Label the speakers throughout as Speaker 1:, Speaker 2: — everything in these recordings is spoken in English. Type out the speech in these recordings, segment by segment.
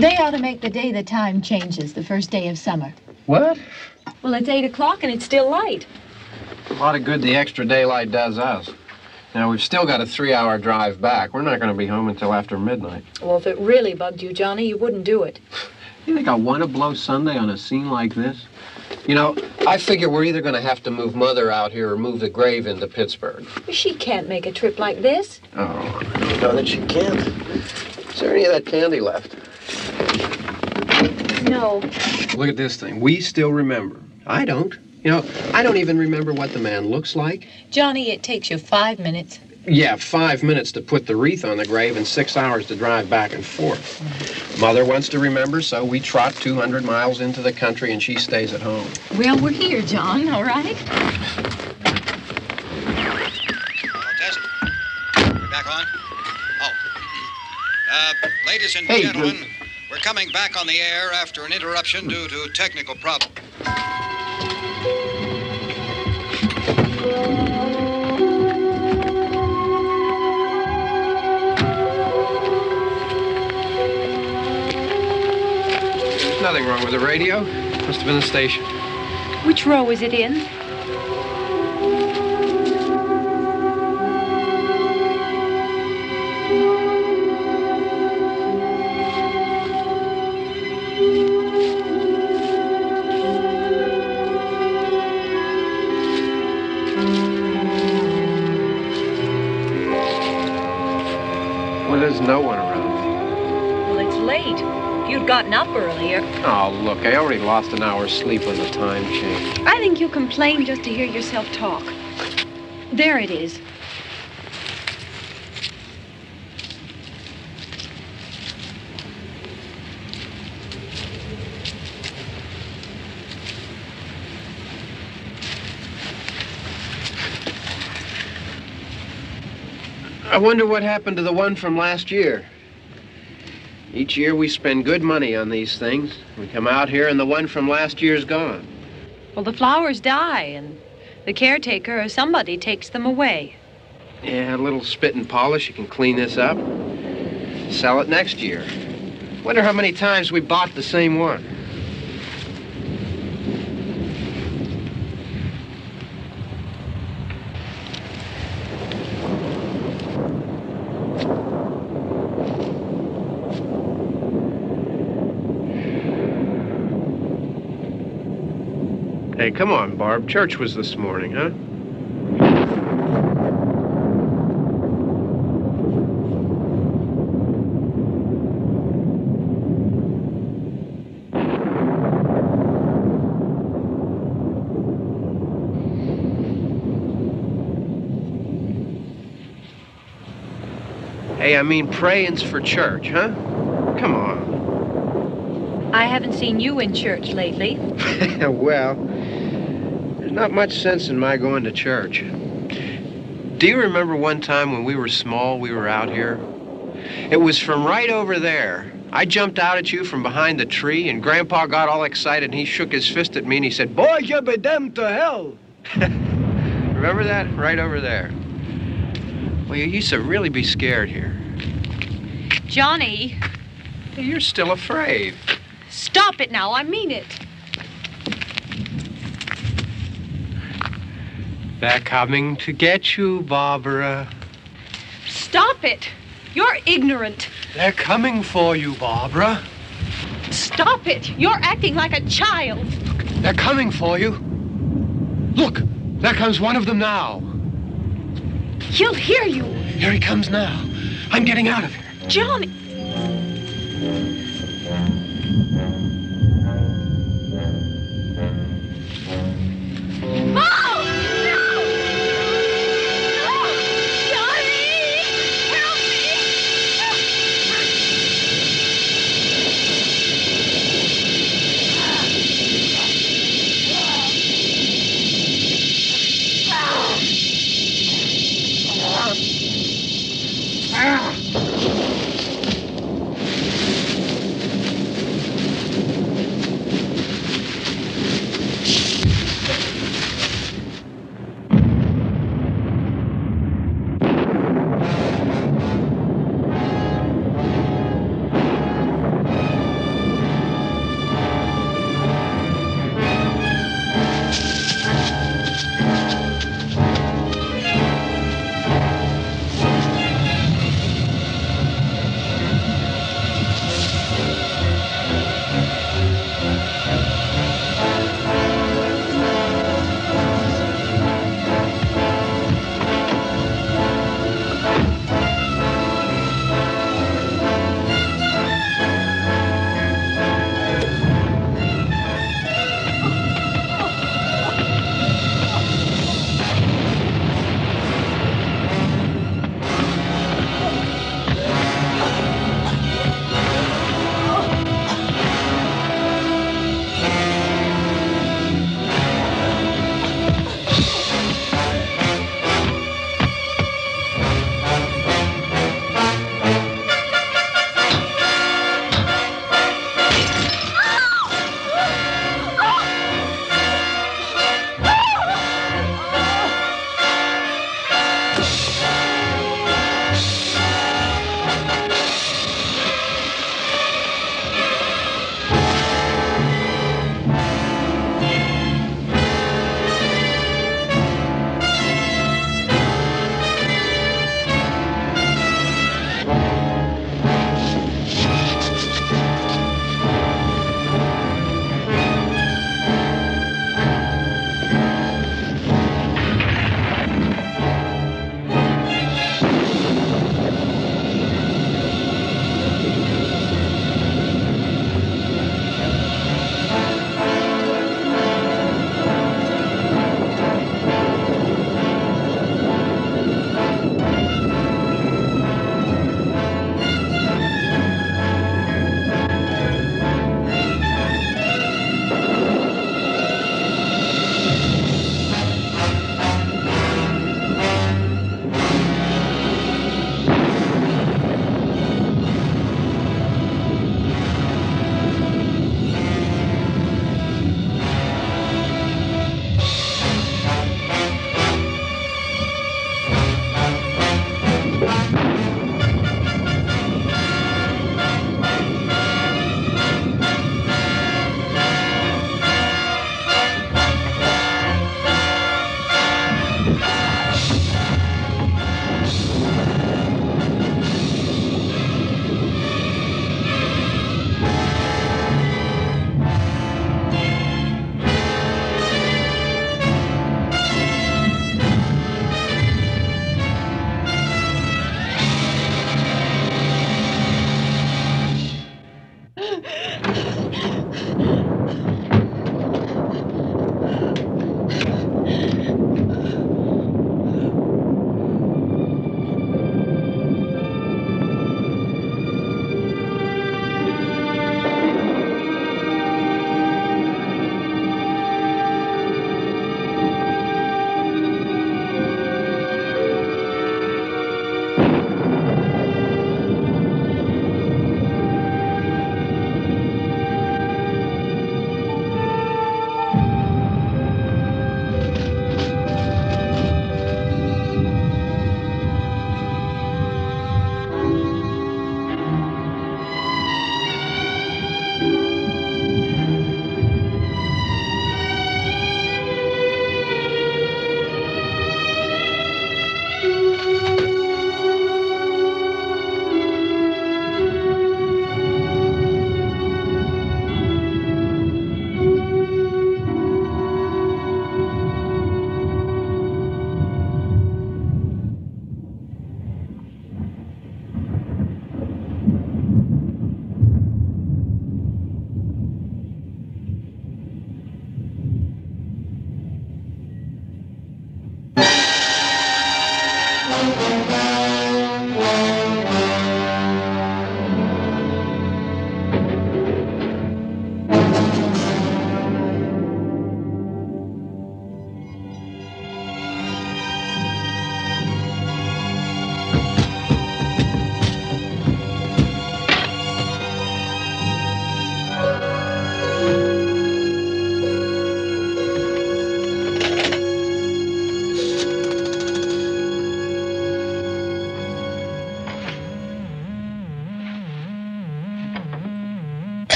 Speaker 1: They ought to make the day the time changes, the first day of summer.
Speaker 2: What?
Speaker 3: Well, it's 8 o'clock and it's still light.
Speaker 2: A lot of good the extra daylight does us. Now, we've still got a 3-hour drive back. We're not going to be home until after midnight.
Speaker 3: Well, if it really bugged you, Johnny, you wouldn't do it.
Speaker 2: You think I want to blow Sunday on a scene like this? You know, I figure we're either going to have to move Mother out here or move the grave into Pittsburgh.
Speaker 3: She can't make a trip like this.
Speaker 2: Oh, I don't know that she can't. Is there any of that candy left?
Speaker 3: No.
Speaker 2: Look at this thing. We still remember. I don't. You know, I don't even remember what the man looks like.
Speaker 1: Johnny, it takes you 5 minutes.
Speaker 2: Yeah, 5 minutes to put the wreath on the grave and 6 hours to drive back and forth. Mother wants to remember, so we trot 200 miles into the country and she stays at home.
Speaker 1: Well, we're here, John, all right?
Speaker 4: Test. We're back on? Oh. Ladies and gentlemen, we're coming back on the air after an interruption due to technical problem.
Speaker 2: There's nothing wrong with the radio. Must have been the station.
Speaker 3: Which row is it in?
Speaker 2: Well, there's no one around.
Speaker 3: Well, it's late. If you'd gotten up earlier.
Speaker 2: Oh, look, I already lost an hour's sleep when the time changed.
Speaker 3: I think you complain just to hear yourself talk. There it is.
Speaker 2: I wonder what happened to the one from last year. Each year we spend good money on these things. We come out here and the one from last year's gone.
Speaker 3: Well, the flowers die and the caretaker or somebody takes them away.
Speaker 2: Yeah, a little spit and polish. You can clean this up. Sell it next year. Wonder how many times we bought the same one. Hey, come on, Barb. Church was this morning, huh? Hey, I mean, praying's for church, huh? Come on.
Speaker 3: I haven't seen you in church lately.
Speaker 2: Well, there's not much sense in my going to church. Do you remember one time when we were small, we were out here? It was from right over there. I jumped out at you from behind the tree, and Grandpa got all excited, and he shook his fist at me, and he said, "Boy, you be damned to hell." Remember that? Right over there. Well, you used to really be scared here.
Speaker 3: Johnny,
Speaker 2: Hey, you're still afraid.
Speaker 3: stop it now. I mean it.
Speaker 2: They're coming to get you, Barbara.
Speaker 3: Stop it. You're ignorant.
Speaker 2: They're coming for you, Barbara.
Speaker 3: Stop it. You're acting like a child.
Speaker 2: They're coming for you. Look, there comes one of them now.
Speaker 3: He'll hear you.
Speaker 2: Here he comes now. I'm getting out of here.
Speaker 3: Johnny. Oh! No! No! Johnny! Help me!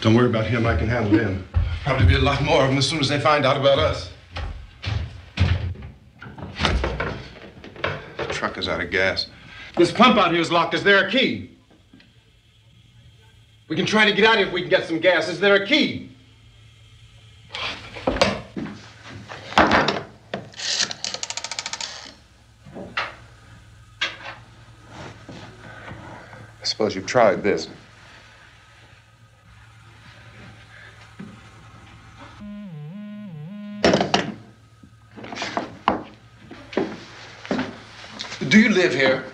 Speaker 5: Don't worry about him. I can handle him. Probably be a lot more of them as soon as they find out about us. The truck is out of gas. This pump out here is locked. Is there a key? We can try to get out of here if we can get some gas. Is there a key? I suppose you've tried this. Do you live here?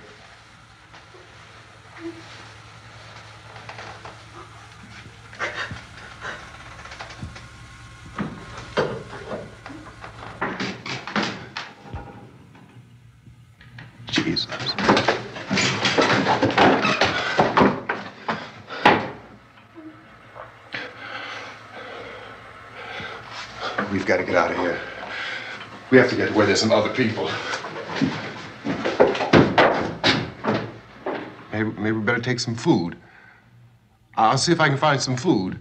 Speaker 5: Jesus. We've got to get out of here. We have to get to where there's some other people. Maybe we better take some food. I'll see if I can find some food.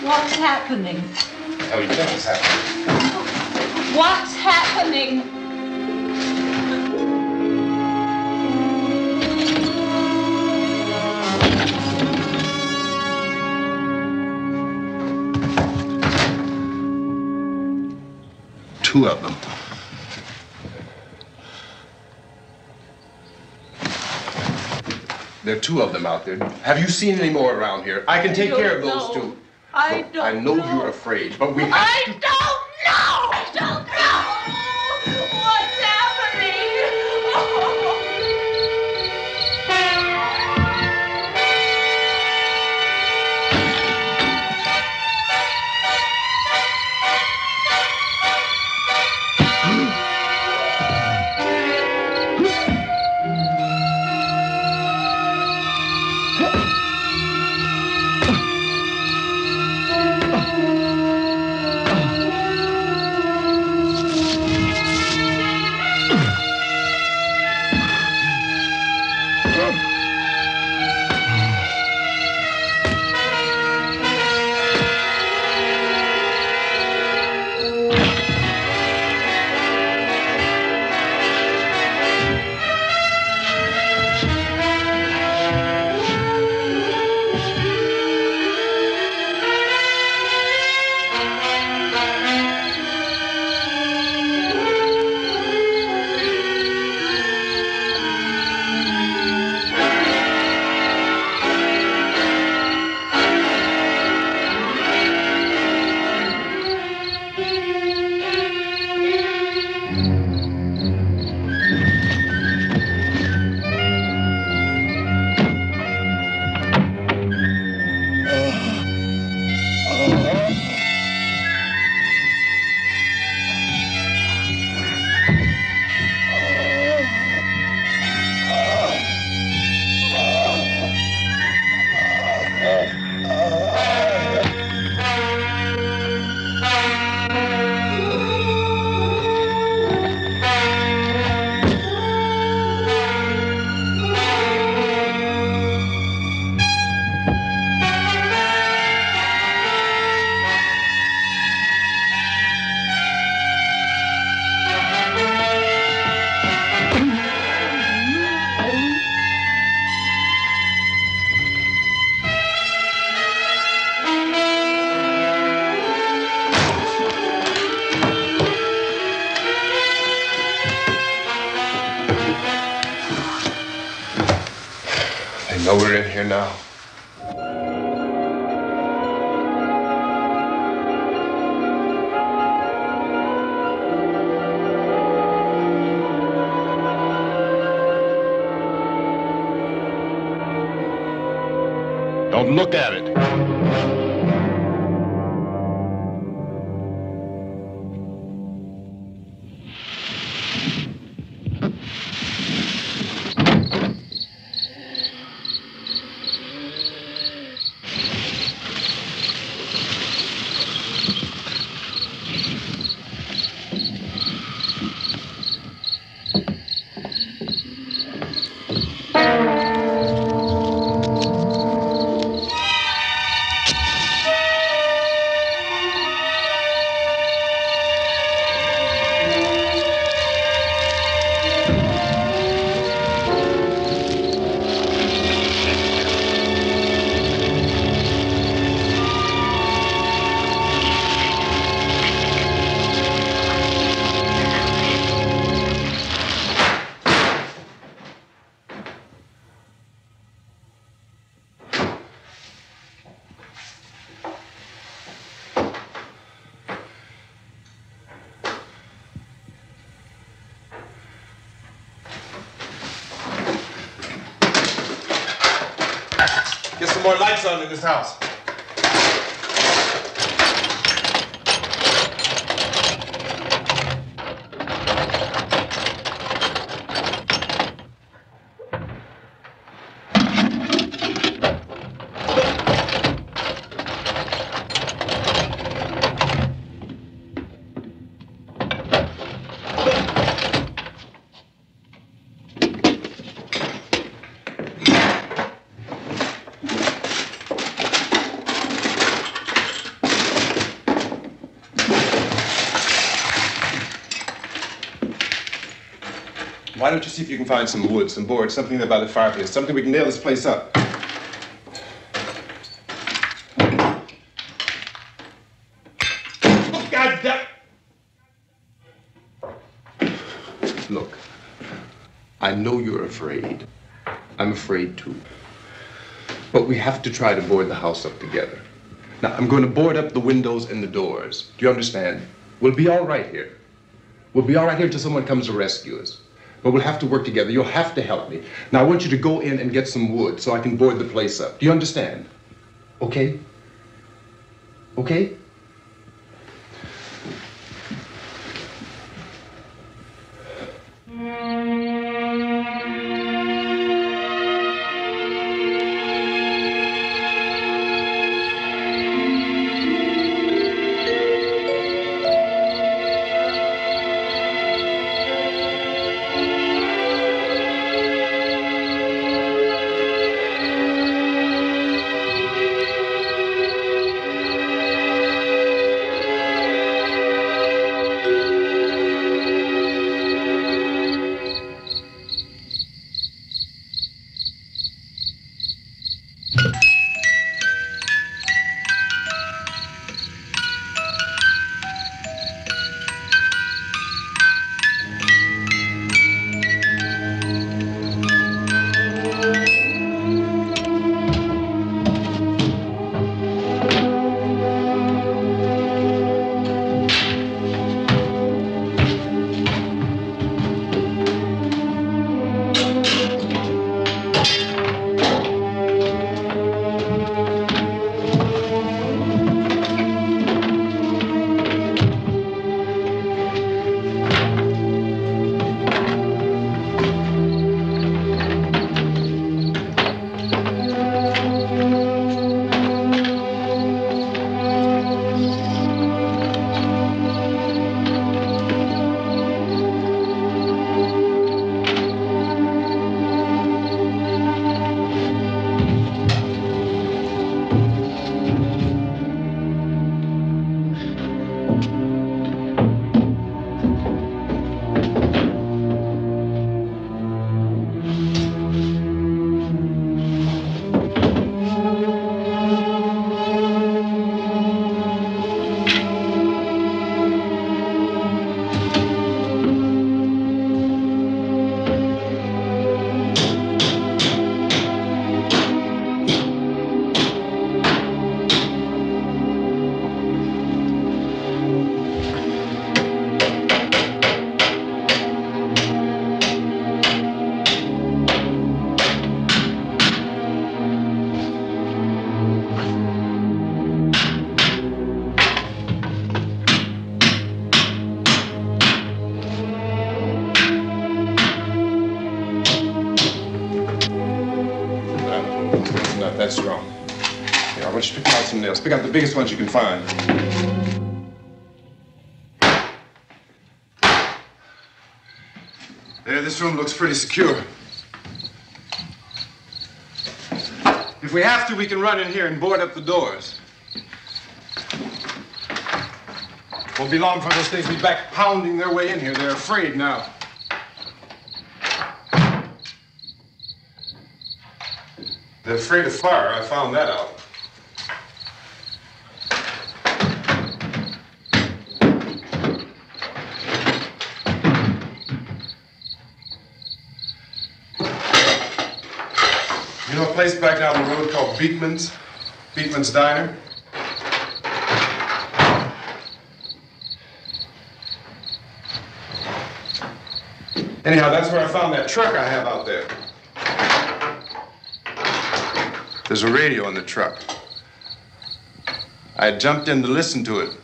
Speaker 3: What's happening?
Speaker 5: How do you think it's happening?
Speaker 3: What's happening?
Speaker 5: Two of them. There are two of them out there. Have you seen any more around here? I can take care of those two.
Speaker 3: I don't
Speaker 5: I know you're afraid, but we have to...
Speaker 3: I don't know! I don't know! What's happening?
Speaker 5: They know we're in here now.
Speaker 6: Don't look at it.
Speaker 7: Get some more lights on in this house. Why don't you see if you can find some wood, some boards, something there by the fireplace, something we can nail this place up. Oh, God damn it! Look, I know you're afraid. I'm afraid too. But we have to try to board the house up together. Now, I'm going to board up the windows and the doors. Do you understand? We'll be all right here. We'll be all right here until someone comes to rescue us. But we'll have to work together. You'll have to help me. Now, I want you to go in and get some wood so I can board the place up. Do you understand? Okay? Okay?
Speaker 5: ventilation nails. Pick out the biggest ones you can find. There, this room looks pretty secure. If we have to, we can run in here and board up the doors. Won't be long for those things be back pounding their way in here. They're afraid now. They're afraid of fire. I found that out. You know a place back down the road called Beekman's? Beekman's Diner? Anyhow, that's where I found that truck I have out there. There's a radio in the truck. I had jumped in to listen to it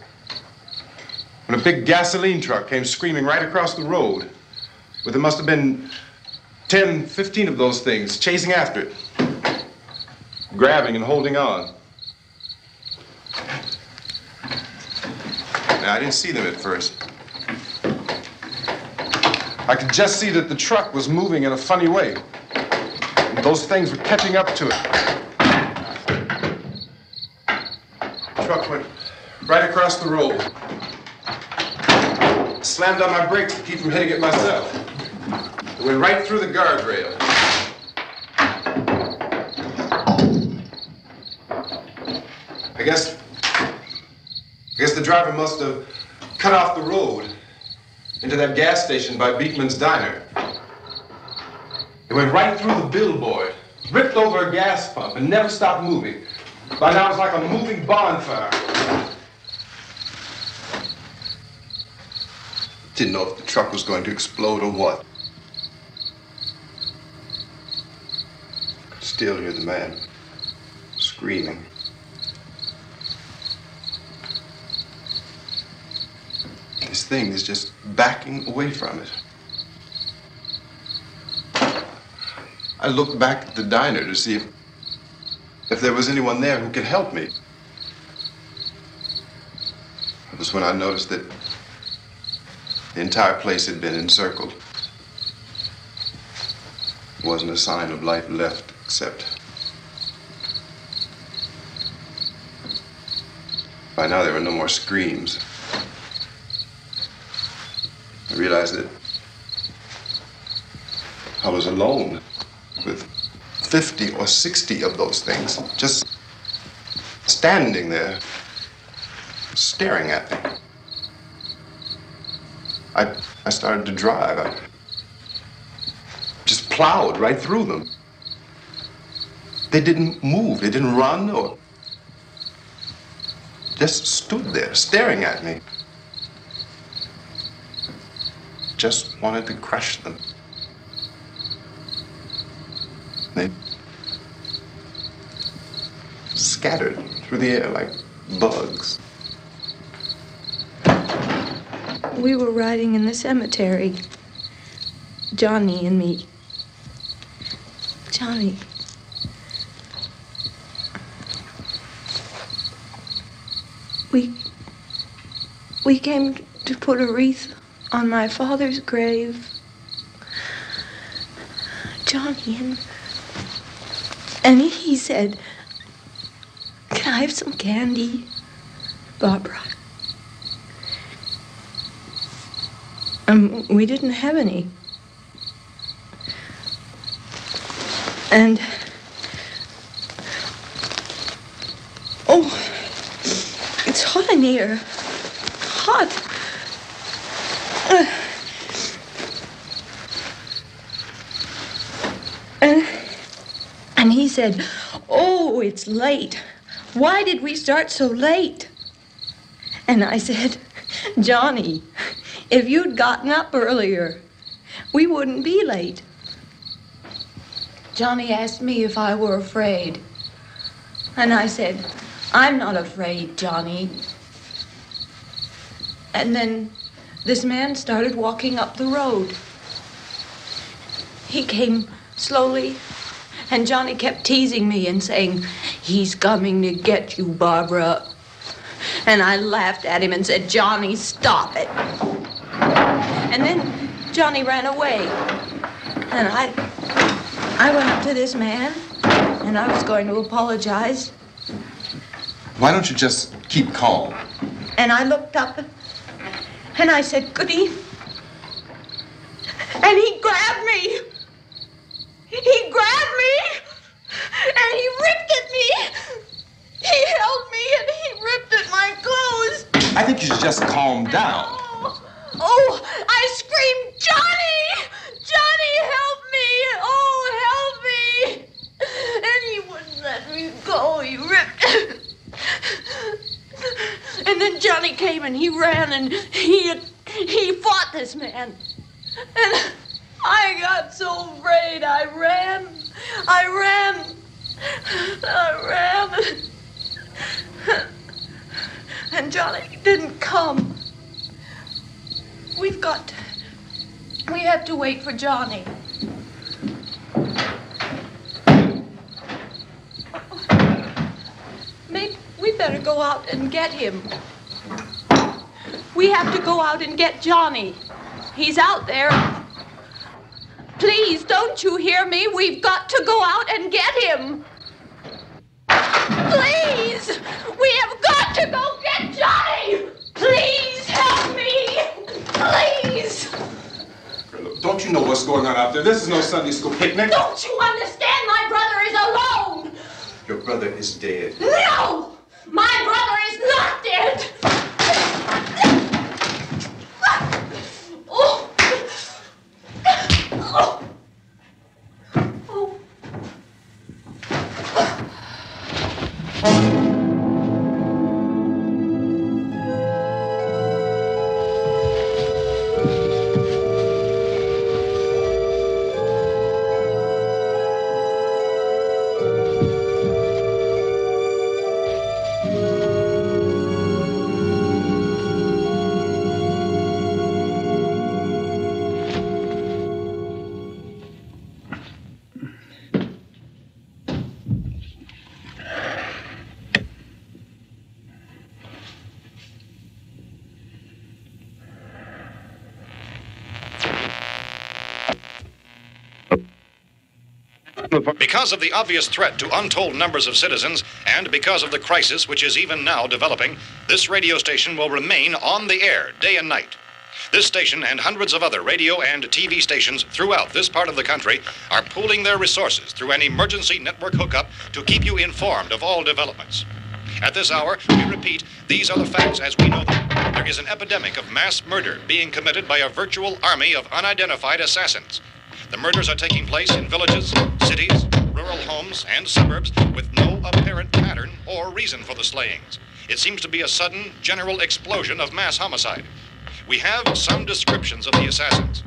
Speaker 5: when a big gasoline truck came screaming right across the road. But there must have been 10, 15 of those things chasing after it, grabbing and holding on. Now, I didn't see them at first. I could just see that the truck was moving in a funny way. And those things were catching up to it. The truck went right across the road. Slammed on my brakes to keep from hitting it myself. It went right through the guardrail. I guess the driver must have cut off the road into that gas station by Beekman's Diner. It went right through the billboard, ripped over a gas pump, and never stopped moving. By now, it's like a moving bonfire. Didn't know if the truck was going to explode or what. Could still hear the man screaming. This thing is just backing away from it. I looked back at the diner to see if there was anyone there who could help me. It was when I noticed that the entire place had been encircled. There wasn't a sign of life left except by now there were no more screams. I realized that I was alone with 50 or 60 of those things, just standing there, staring at me. I started to drive. I just plowed right through them. They didn't move, they didn't run or just stood there staring at me. Just wanted to crush them. They scattered through the air like bugs.
Speaker 6: We were riding in the cemetery, Johnny and me. Johnny. We came to put a wreath on my father's grave. Johnny, and he said, "Can I have some candy, Barbara?" We didn't have any. And, oh, it's hot in here. Hot. And he said, "Oh, it's late. Why did we start so late?" And I said, "Johnny, if you'd gotten up earlier, we wouldn't be late." Johnny asked me if I were afraid. And I said, "I'm not afraid, Johnny." And then this man started walking up the road. He came slowly And Johnny kept teasing me and saying, "He's coming to get you, Barbara." And I laughed at him and said, "Johnny, stop it." And then Johnny ran away. And I went up to this man, and I was going to apologize.
Speaker 5: Why don't you just keep calm?
Speaker 6: And I looked up, and I said, "Goody." And he grabbed me. He grabbed me, and he ripped at me. He held me, and he ripped at my clothes.
Speaker 5: I think you should just calm down.
Speaker 6: Oh, I screamed, "Johnny! Johnny, help me! Oh, help me!" And he wouldn't let me go. He ripped. And then Johnny came and he ran and he fought this man. And I got so afraid. I ran. And Johnny didn't come. We have to wait for Johnny. Maybe we better go out and get him. We have to go out and get Johnny. He's out there. Please, don't you hear me? We've got to go out and get him. Please! We have got to go get Johnny! Please help me! Please!
Speaker 5: Look, don't you know what's going on out there? This is no Sunday school picnic.
Speaker 6: Don't you understand? My brother is alone!
Speaker 5: Your brother is dead.
Speaker 6: No! My brother is not dead! Oh! Oh! Oh!
Speaker 4: Because of the obvious threat to untold numbers of citizens, and because of the crisis which is even now developing, this radio station will remain on the air day and night. This station and hundreds of other radio and TV stations throughout this part of the country are pooling their resources through an emergency network hookup to keep you informed of all developments. At this hour, we repeat, these are the facts as we know them. There is an epidemic of mass murder being committed by a virtual army of unidentified assassins. The murders are taking place in villages, cities, rural homes, and suburbs with no apparent pattern or reason for the slayings. It seems to be a sudden, general explosion of mass homicide. We have some descriptions of the assassins.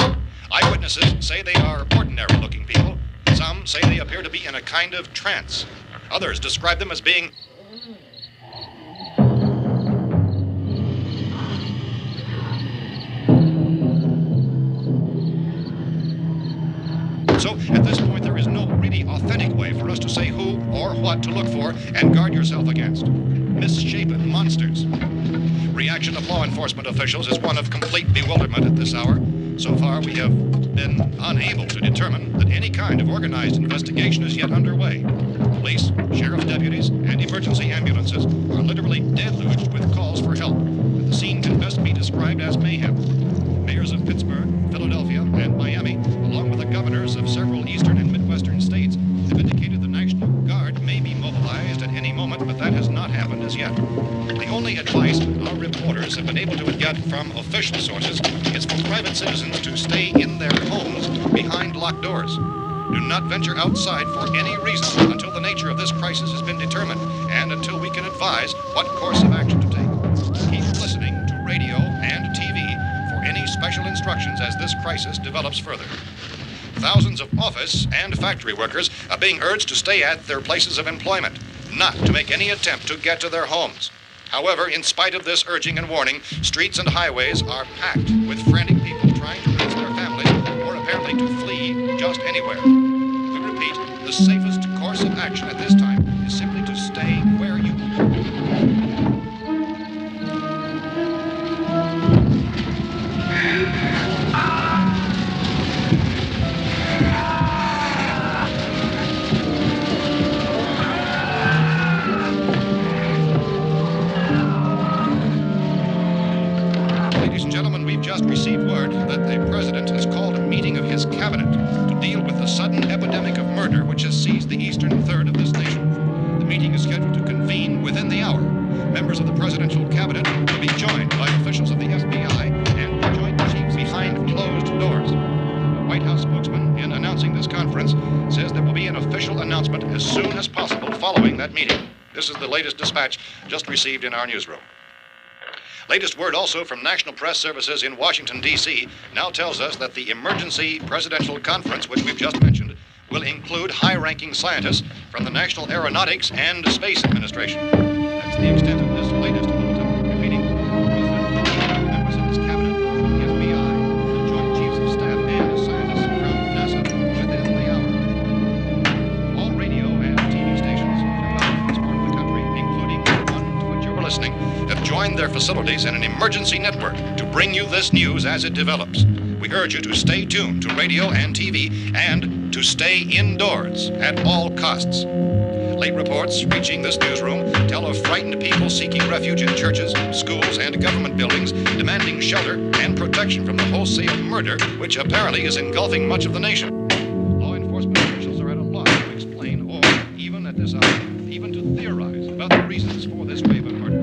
Speaker 4: Eyewitnesses say they are ordinary-looking people. Some say they appear to be in a kind of trance. Others describe them as being So, at this point, there is no really authentic way for us to say who or what to look for and guard yourself against. Misshapen monsters. Reaction of law enforcement officials is one of complete bewilderment at this hour. So far, we have been unable to determine that any kind of organized investigation is yet underway. Police, sheriff's deputies, and emergency ambulances are literally deluged with calls for help. The scene can best be described as mayhem. Mayors of Pittsburgh, Philadelphia, and Miami, along with the governors of several eastern and midwestern states, have indicated the National Guard may be mobilized at any moment, but that has not happened as yet. The only advice our reporters have been able to get from official sources is for private citizens to stay in their homes behind locked doors. Do not venture outside for any reason until the nature of this crisis has been determined and until we can advise what course of action to take. Keep listening to radio and TV for any special instructions as this crisis develops further. Thousands of office and factory workers are being urged to stay at their places of employment, not to make any attempt to get to their homes. However, in spite of this urging and warning, streets and highways are packed with frantic people trying to reach their families or apparently to flee just anywhere. We repeat, The safest course of action at this time is simply to stay where you are. Ladies and gentlemen, we've just received word that the president has called a meeting of his cabinet to deal with the sudden epidemic of murder which has seized the eastern third of this nation. The meeting is scheduled to convene within the hour. Members of the presidential cabinet will be joined by officials of the FBI and the Joint Chiefs behind closed doors. The White House spokesman, in announcing this conference, says there will be an official announcement as soon as possible following that meeting. This is the latest dispatch just received in our newsroom. Latest word also from National Press Services in Washington, D.C. now tells us that the emergency presidential conference, which we've just mentioned, will include high-ranking scientists from the National Aeronautics and Space Administration. That's the extent of this latest bulletin. Repeating, the President, members of his cabinet, the FBI, the Joint Chiefs of Staff, and scientists from NASA within the hour. All radio and TV stations throughout this part of the country, including the one to which you're listening, have joined their facilities in an emergency network to bring you this news as it develops. We urge you to stay tuned to radio and TV and to stay indoors at all costs. Late reports reaching this newsroom tell of frightened people seeking refuge in churches, schools, and government buildings, demanding shelter and protection from the wholesale murder which apparently is engulfing much of the nation. Law enforcement officials are at a loss to explain or, even at this hour, even to theorize about the reasons for this wave of murder.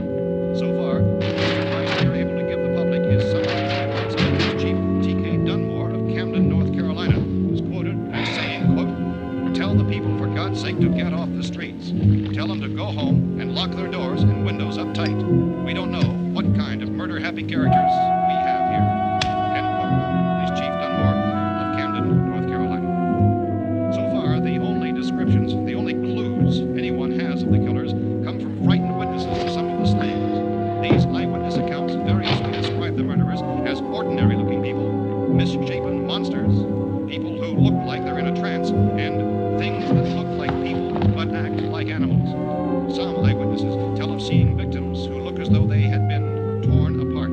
Speaker 4: So far, the advice we are able to give the public is summarized by Police Chief T.K. Dunmore of Camden, North Carolina, who's quoted as saying, quote, "Tell the people for God's sake to get off the streets. Tell them to go home and lock their doors and windows up tight. We don't know what kind of murder-happy characters we have here." End quote. Police Chief Dunmore of Camden, North Carolina. So far, the only descriptions, the only clues anyone has of the killers come from frightened witnesses to some of the slayings. These eyewitness accounts variously describe the murderers as ordinary-looking people, misshapen monsters, people who look like they're in a trance, and things that look like people but act like animals. Some eyewitnesses tell of seeing victims who look as though they had been torn apart.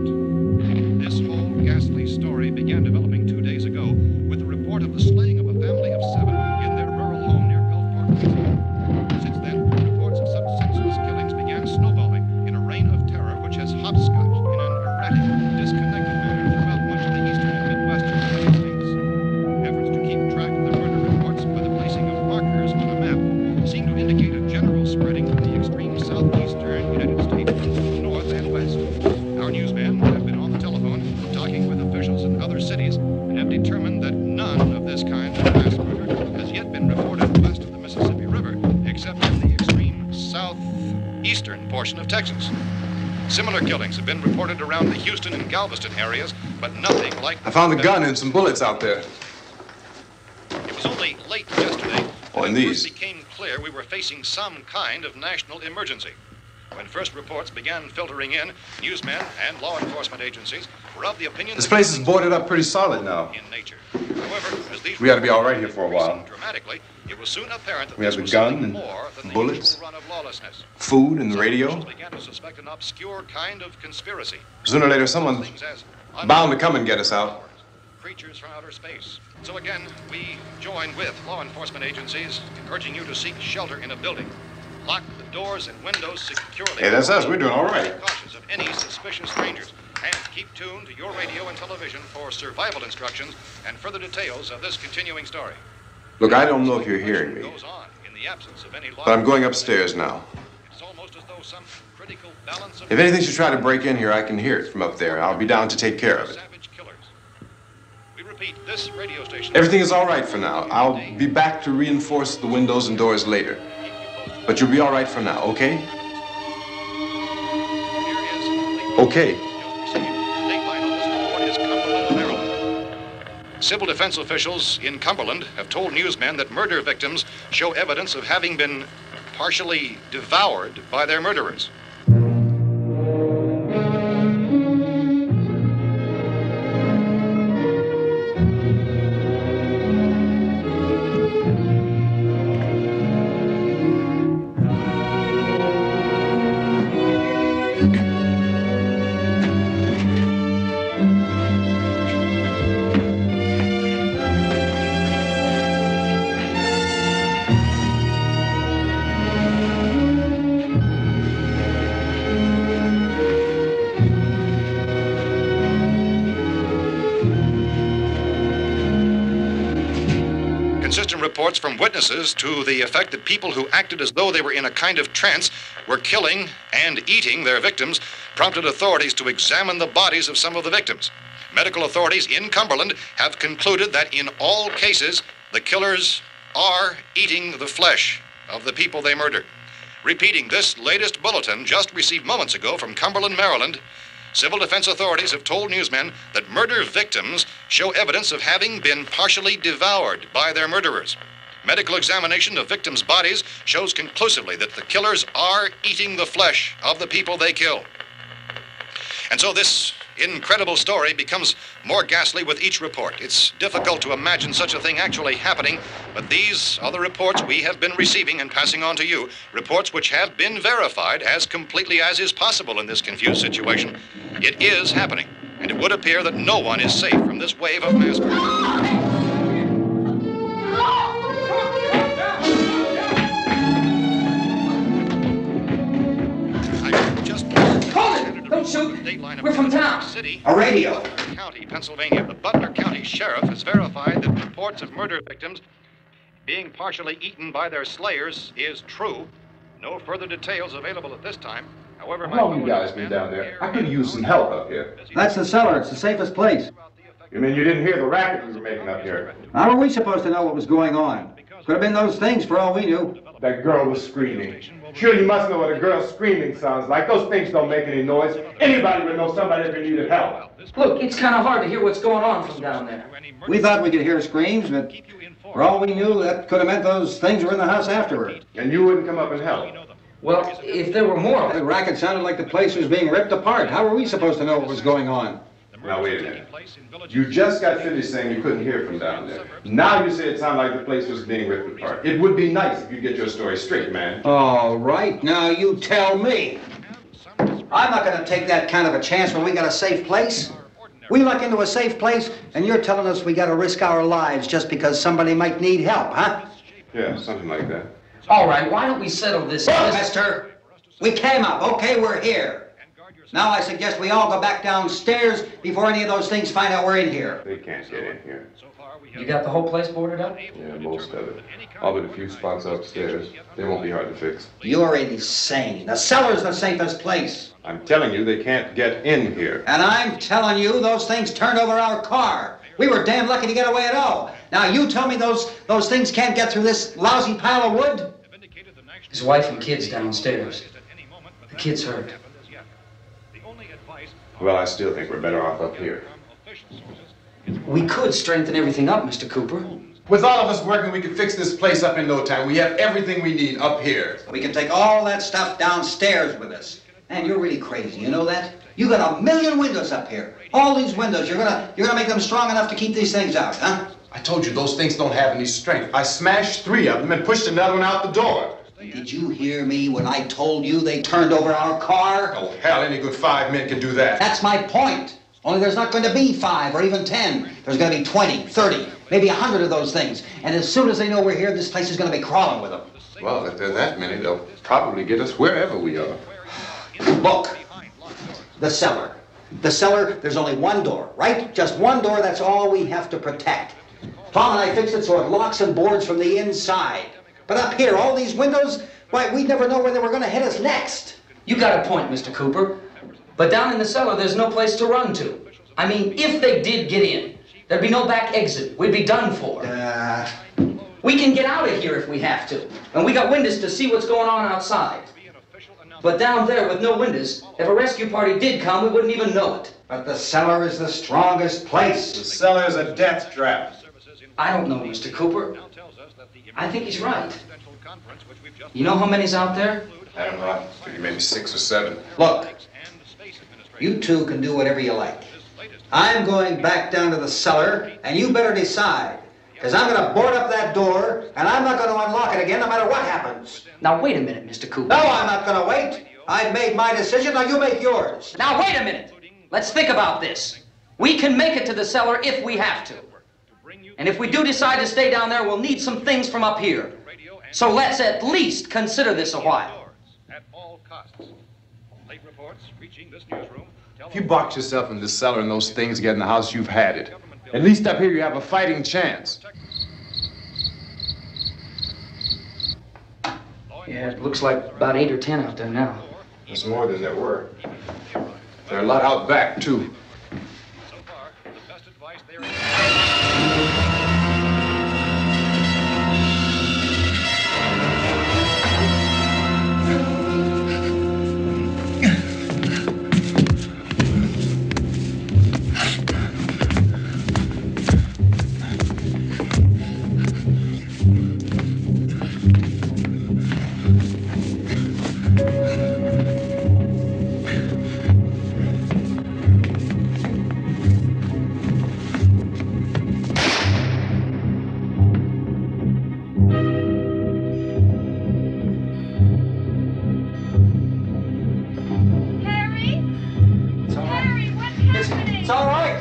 Speaker 4: This whole ghastly story began developing 2 days ago with the report of the slaying of a family of 7 in their rural home near Gulfport, Louisiana. Since then, reports of such senseless killings began snowballing in a reign of terror which has hopscotched in an erratic, disconnected manner throughout much of the eastern and midwestern United States. Efforts to keep track of the murder reports by the placing of markers on a map seem to indicate a general spreading from the extreme southeastern United States to the north and west. Our newsmen have been on the telephone talking with officials in other cities and have determined that none of this kind of mass murder has yet been reported west of the Mississippi River, except in the extreme southeastern portion of Texas. Similar killings have been reported around the Houston and Galveston areas, but nothing like...
Speaker 5: I found a gun and some bullets out there.
Speaker 4: It was only late yesterday
Speaker 5: Oh,
Speaker 4: that
Speaker 5: and
Speaker 4: it
Speaker 5: these.
Speaker 4: first became clear we were facing some kind of national emergency. When first reports began filtering in, newsmen and law enforcement agencies were of the opinion
Speaker 5: This
Speaker 4: that
Speaker 5: place is
Speaker 4: things
Speaker 5: boarded up pretty solid now.
Speaker 4: in nature. However, as these
Speaker 5: We ought to be all right here for a while.
Speaker 4: dramatically, it was soon apparent that
Speaker 5: We
Speaker 4: this
Speaker 5: have the
Speaker 4: was
Speaker 5: gun
Speaker 4: something
Speaker 5: and
Speaker 4: more than the
Speaker 5: bullets.
Speaker 4: usual run of lawlessness.
Speaker 5: Food and the
Speaker 4: Some
Speaker 5: radio.
Speaker 4: officials began to suspect an obscure kind of conspiracy.
Speaker 5: Sooner or later, someone's
Speaker 4: Things as
Speaker 5: bound to come and get us out.
Speaker 4: creatures from outer space. So again, we join with law enforcement agencies in urging you to seek shelter in a building. Lock the doors and windows securely.
Speaker 5: Hey, that's us. We're doing all right.
Speaker 4: Be cautious of any suspicious strangers. And keep tuned to your radio and television for survival instructions and further details of this continuing story.
Speaker 5: Look, I don't know if you're hearing me,
Speaker 4: Goes on in the absence of any law.
Speaker 5: but I'm going upstairs now.
Speaker 4: It's almost as though some critical balance of
Speaker 5: If anything should try to break in here, I can hear it from up there. I'll be down to take care of it.
Speaker 4: savage killers. We repeat, this radio station.
Speaker 5: Everything is all right for now. I'll be back to reinforce the windows and doors later. But you'll be all right for now, okay? Okay.
Speaker 4: Dateline on this report is Cumberland, Maryland. Civil defense officials in Cumberland have told newsmen that murder victims show evidence of having been partially devoured by their murderers. Consistent reports from witnesses to the effect that people who acted as though they were in a kind of trance were killing and eating their victims prompted authorities to examine the bodies of some of the victims. Medical authorities in Cumberland have concluded that in all cases, the killers are eating the flesh of the people they murdered. Repeating this latest bulletin just received moments ago from Cumberland, Maryland, civil defense authorities have told newsmen that murder victims show evidence of having been partially devoured by their murderers. Medical examination of victims' bodies shows conclusively that the killers are eating the flesh of the people they kill. And so this incredible story becomes more ghastly with each report. It's difficult to imagine such a thing actually happening, but these are the reports we have been receiving and passing on to you, reports which have been verified as completely as is possible in this confused situation. It is happening, and it would appear that no one is safe from this wave of mass murder.
Speaker 8: Don't shoot. We're from town. A radio.
Speaker 4: County, Pennsylvania. The Butler County Sheriff has verified that reports of murder victims being partially eaten by their slayers is true. No further details available at this time. However,
Speaker 7: how long you guys been down there? I could use some help up here.
Speaker 9: That's the cellar. It's the safest place.
Speaker 7: You mean you didn't hear the racket we were making up here?
Speaker 9: How are we supposed to know what was going on? Could have been those things for all we knew.
Speaker 7: That girl was screaming. Sure, you must know what a girl screaming sounds like. Those things don't make any noise. Anybody would know somebody ever needed help.
Speaker 8: Look, it's kind of hard to hear what's going on from down there.
Speaker 9: We thought we could hear screams, but for all we knew, that could have meant those things were in the house afterward.
Speaker 7: And you wouldn't come up and help?
Speaker 8: Well, if there were more...
Speaker 9: The racket sounded like the place was being ripped apart. How were we supposed to know what was going on?
Speaker 7: Now, wait a minute. You just got finished saying you couldn't hear from down there. Now you say it sounded like the place was being ripped apart. It would be nice if you get your story straight, man.
Speaker 9: All right, now you tell me. I'm not going to take that kind of a chance when we got a safe place. We luck into a safe place, and you're telling us we got to risk our lives just because somebody might need help, huh?
Speaker 7: Yeah, something like that.
Speaker 8: All right, why don't we settle this?
Speaker 9: Look, mister, we came up. Okay, we're here. Now I suggest we all go back downstairs before any of those things find out we're in here.
Speaker 7: They can't get in here.
Speaker 8: You got the whole place boarded up?
Speaker 7: Yeah, most of it. All but a few spots upstairs. They won't be hard to fix.
Speaker 9: You're insane. The cellar's the safest place.
Speaker 7: I'm telling you, they can't get in here.
Speaker 9: And I'm telling you, those things turned over our car. We were damn lucky to get away at all. Now you tell me those things can't get through this lousy pile of wood?
Speaker 8: His wife and kids downstairs. The kid's hurt.
Speaker 7: Well, I still think we're better off up here.
Speaker 8: We could strengthen everything up, Mr. Cooper.
Speaker 7: With all of us working, we can fix this place up in no time. We have everything we need up here.
Speaker 9: We can take all that stuff downstairs with us. Man, you're really crazy, you know that? You got 1 million windows up here. All these windows, you're gonna make them strong enough to keep these things out, huh?
Speaker 7: I told you, those things don't have any strength. I smashed 3 of them and pushed another one out the door.
Speaker 9: Did you hear me when I told you they turned over our car?
Speaker 7: Oh, hell, any good 5 men can do that.
Speaker 9: That's my point. Only there's not going to be 5 or even 10. There's going to be 20, 30, maybe 100 of those things. And as soon as they know we're here, this place is going to be crawling with them.
Speaker 7: Well, if there are that many, they'll probably get us wherever we are.
Speaker 9: Look, the cellar. The cellar, there's only one door, right? Just one door, that's all we have to protect. Tom and I fixed it so it locks and boards from the inside. But up here, all these windows, why, we'd never know where they were going to hit us next.
Speaker 8: You got a point, Mr. Cooper. But down in the cellar, there's no place to run to. I mean, if they did get in, there'd be no back exit. We'd be done for. We can get out of here if we have to. And we got windows to see what's going on outside. But down there with no windows, if a rescue party did come, we wouldn't even know it.
Speaker 9: But the cellar is the strongest place.
Speaker 5: The cellar's a death trap.
Speaker 8: I don't know, Mr. Cooper. I think he's right. You know how many's out there?
Speaker 7: I don't know. Maybe 6 or 7.
Speaker 9: Look, you two can do whatever you like. I'm going back down to the cellar, and you better decide. Because I'm going to board up that door, and I'm not going to unlock it again no matter what happens.
Speaker 8: Now, wait a minute, Mr. Cooper.
Speaker 9: No, I'm not going to wait. I've made my decision, now you make yours.
Speaker 8: Now, wait a minute. Let's think about this. We can make it to the cellar if we have to. And if we do decide to stay down there, we'll need some things from up here. So let's at least consider this a while.
Speaker 4: At all costs. Late reports reaching this newsroom.
Speaker 5: If you box yourself in the cellar and those things get in the house, you've had it. At least up here you have a fighting chance.
Speaker 8: Yeah, it looks like about 8 or 10 out there now.
Speaker 5: There's more than there were. There are a lot out back, too.
Speaker 4: So far, the best advice there
Speaker 9: It's all right.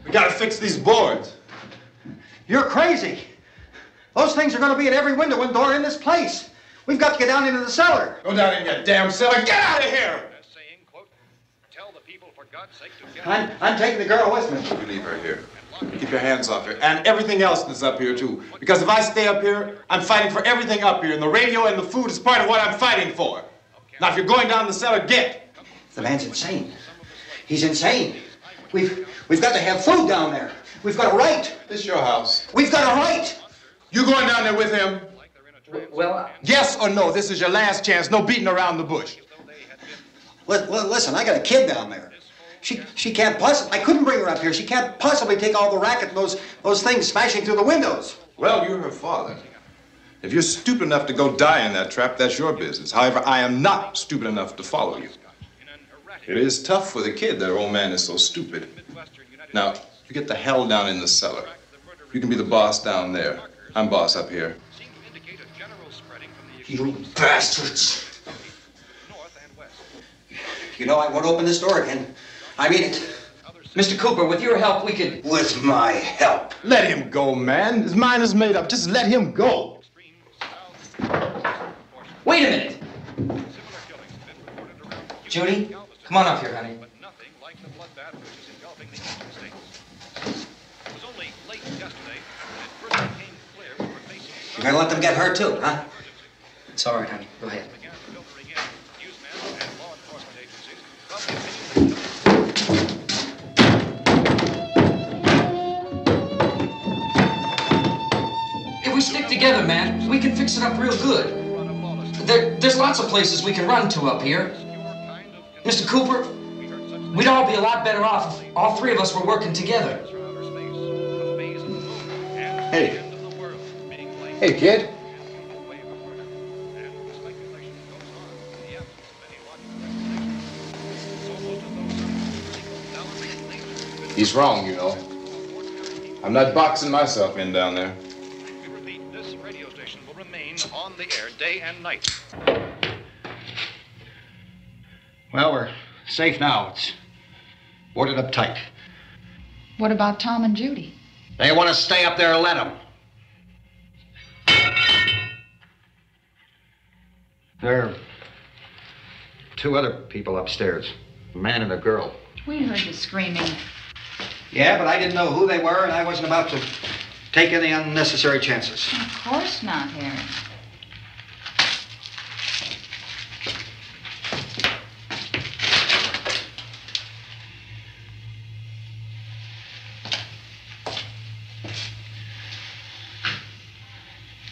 Speaker 5: We gotta fix these boards.
Speaker 9: You're crazy. Those things are going to be at every window and door in this place. We've got to get down into the cellar.
Speaker 5: Go down in your damn cellar. Get out of here!
Speaker 4: saying, quote, tell the people for God's sake to get
Speaker 9: I'm taking the girl with me.
Speaker 5: You leave her here. Keep your hands off her. And everything else that's up here, too. Because if I stay up here, I'm fighting for everything up here. And the radio and the food is part of what I'm fighting for. Now, if you're going down the cellar, get.
Speaker 9: The man's insane. He's insane. We've got to have food down there. We've got a right.
Speaker 5: This is your house.
Speaker 9: We've got a right.
Speaker 5: You going down there with him?
Speaker 8: Well,
Speaker 5: Yes or no? This is your last chance. No beating around the bush.
Speaker 9: Listen, I got a kid down there. She can't possibly. I couldn't bring her up here. She can't possibly take all the racket and those things smashing through the windows.
Speaker 5: Well, you're her father. If you're stupid enough to go die in that trap, that's your business. However, I am not stupid enough to follow you. It is tough for the kid that her old man is so stupid. Now, you get the hell down in the cellar. You can be the boss down there. I'm boss up here.
Speaker 9: You bastards. You know, I won't open this door again. I mean it.
Speaker 8: Mr. Cooper, with your help, we could...
Speaker 9: With my help.
Speaker 5: Let him go, man. His mind is made up. Just let him go.
Speaker 8: Wait a minute. Judy, come on up here, honey.
Speaker 9: You're gonna let them get hurt too, huh?
Speaker 8: It's all right, honey. Go ahead. If we stick together, man, we can fix it up real good. There's lots of places we can run to up here. Mr. Cooper, we'd all be a lot better off if all three of us were working together.
Speaker 5: Hey. Hey, kid. He's wrong, you know. I'm not boxing myself in down there.
Speaker 4: We repeat, this radio station will remain on the air day and night.
Speaker 9: Well, we're safe now. It's boarded up tight.
Speaker 1: What about Tom and Judy?
Speaker 9: They want to stay up there, let them. There are two other people upstairs, a man and a girl.
Speaker 10: We heard the screaming.
Speaker 9: Yeah, but I didn't know who they were, and I wasn't about to take any unnecessary chances.
Speaker 10: Of course not, Harry.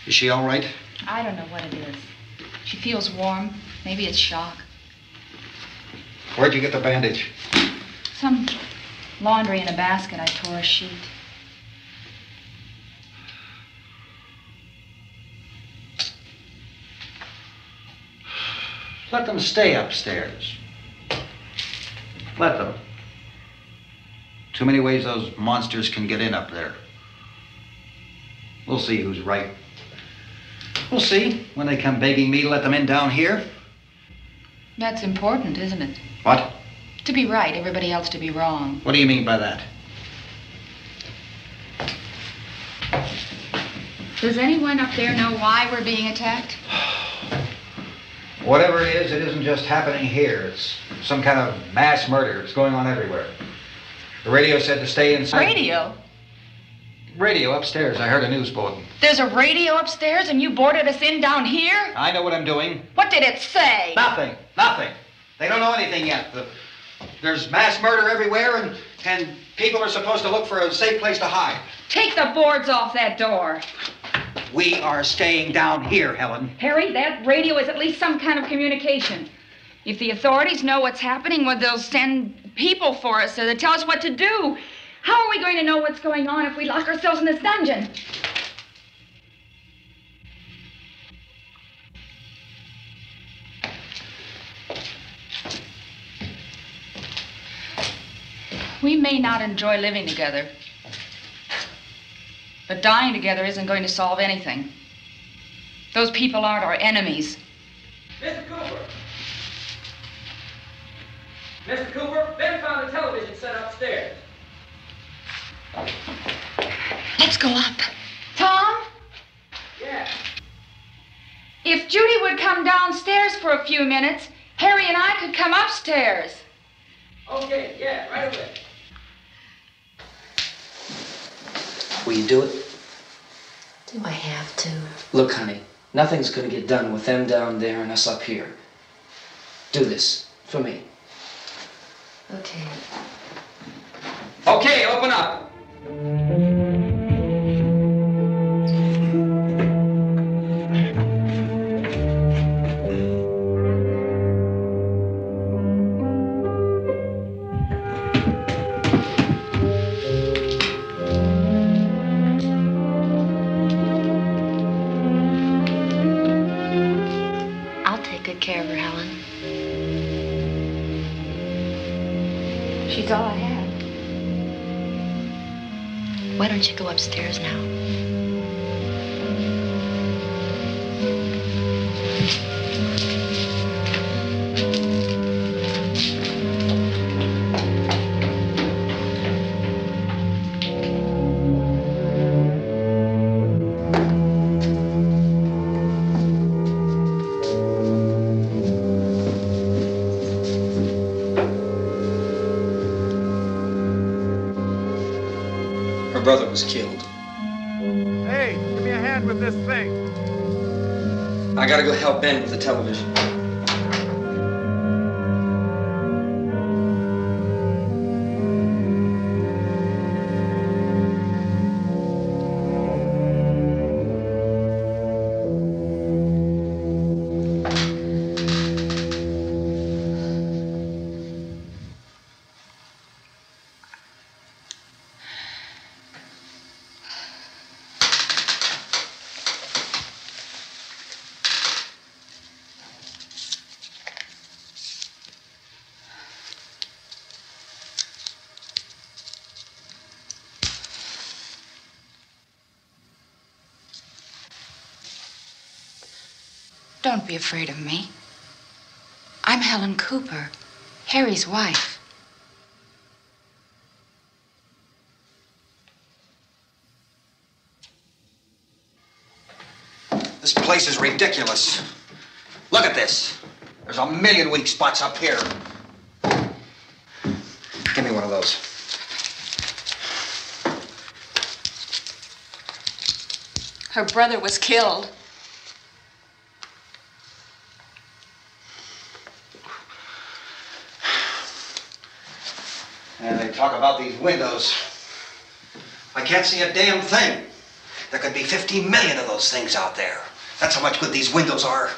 Speaker 9: Is she all right?
Speaker 10: I don't know what it is. She feels warm. Maybe it's shock.
Speaker 9: Where'd you get the bandage?
Speaker 10: Some laundry in a basket. I tore a sheet.
Speaker 9: Let them stay upstairs. Let them. Too many ways those monsters can get in up there. We'll see who's right. We'll see when they come begging me to let them in down here.
Speaker 10: That's important, isn't it?
Speaker 9: What?
Speaker 10: To be right, everybody else to be wrong.
Speaker 9: What do you mean by that?
Speaker 10: Does anyone up there know why we're being attacked?
Speaker 9: Whatever it isn't just happening here. It's some kind of mass murder. It's going on everywhere. The radio said to stay inside.
Speaker 10: Radio?
Speaker 9: Radio upstairs. I heard a news bulletin.
Speaker 10: There's a radio upstairs and you boarded us in down here?
Speaker 9: I know what I'm doing.
Speaker 10: What did it say?
Speaker 9: Nothing. Nothing. They don't know anything yet. There's mass murder everywhere, and people are supposed to look for a safe place to hide.
Speaker 10: Take the boards off that door.
Speaker 9: We are staying down here, Helen.
Speaker 10: Harry, that radio is at least some kind of communication. If the authorities know what's happening, well, they'll send people for us to tell us what to do. How are we going to know what's going on if we lock ourselves in this dungeon? We may not enjoy living together, but dying together isn't going to solve anything. Those people aren't our enemies.
Speaker 11: Mr. Cooper! Mr. Cooper, Ben found the television set upstairs.
Speaker 10: Let's go up. Tom?
Speaker 11: Yeah.
Speaker 10: If Judy would come downstairs for a few minutes, Harry and I could come upstairs.
Speaker 11: Okay, yeah, right away.
Speaker 8: Will you do it?
Speaker 1: Do I have to?
Speaker 8: Look, honey, nothing's gonna get done with them down there and us up here. Do this for me.
Speaker 1: Okay.
Speaker 8: Okay, open up.
Speaker 1: I'll take good care of her, Helen.
Speaker 10: She's all I have.
Speaker 1: Why don't you go upstairs now?
Speaker 9: Her brother was killed.
Speaker 12: Hey, give me a hand with this thing.
Speaker 8: I gotta go help Ben with the television.
Speaker 10: Don't be afraid of me. I'm Helen Cooper, Harry's wife.
Speaker 9: This place is ridiculous. Look at this. There's a million weak spots up here.
Speaker 13: Her brother was killed.
Speaker 9: And they talk about these windows. I can't see a damn thing. There could be 50 million of those things out there. That's how much good these windows are.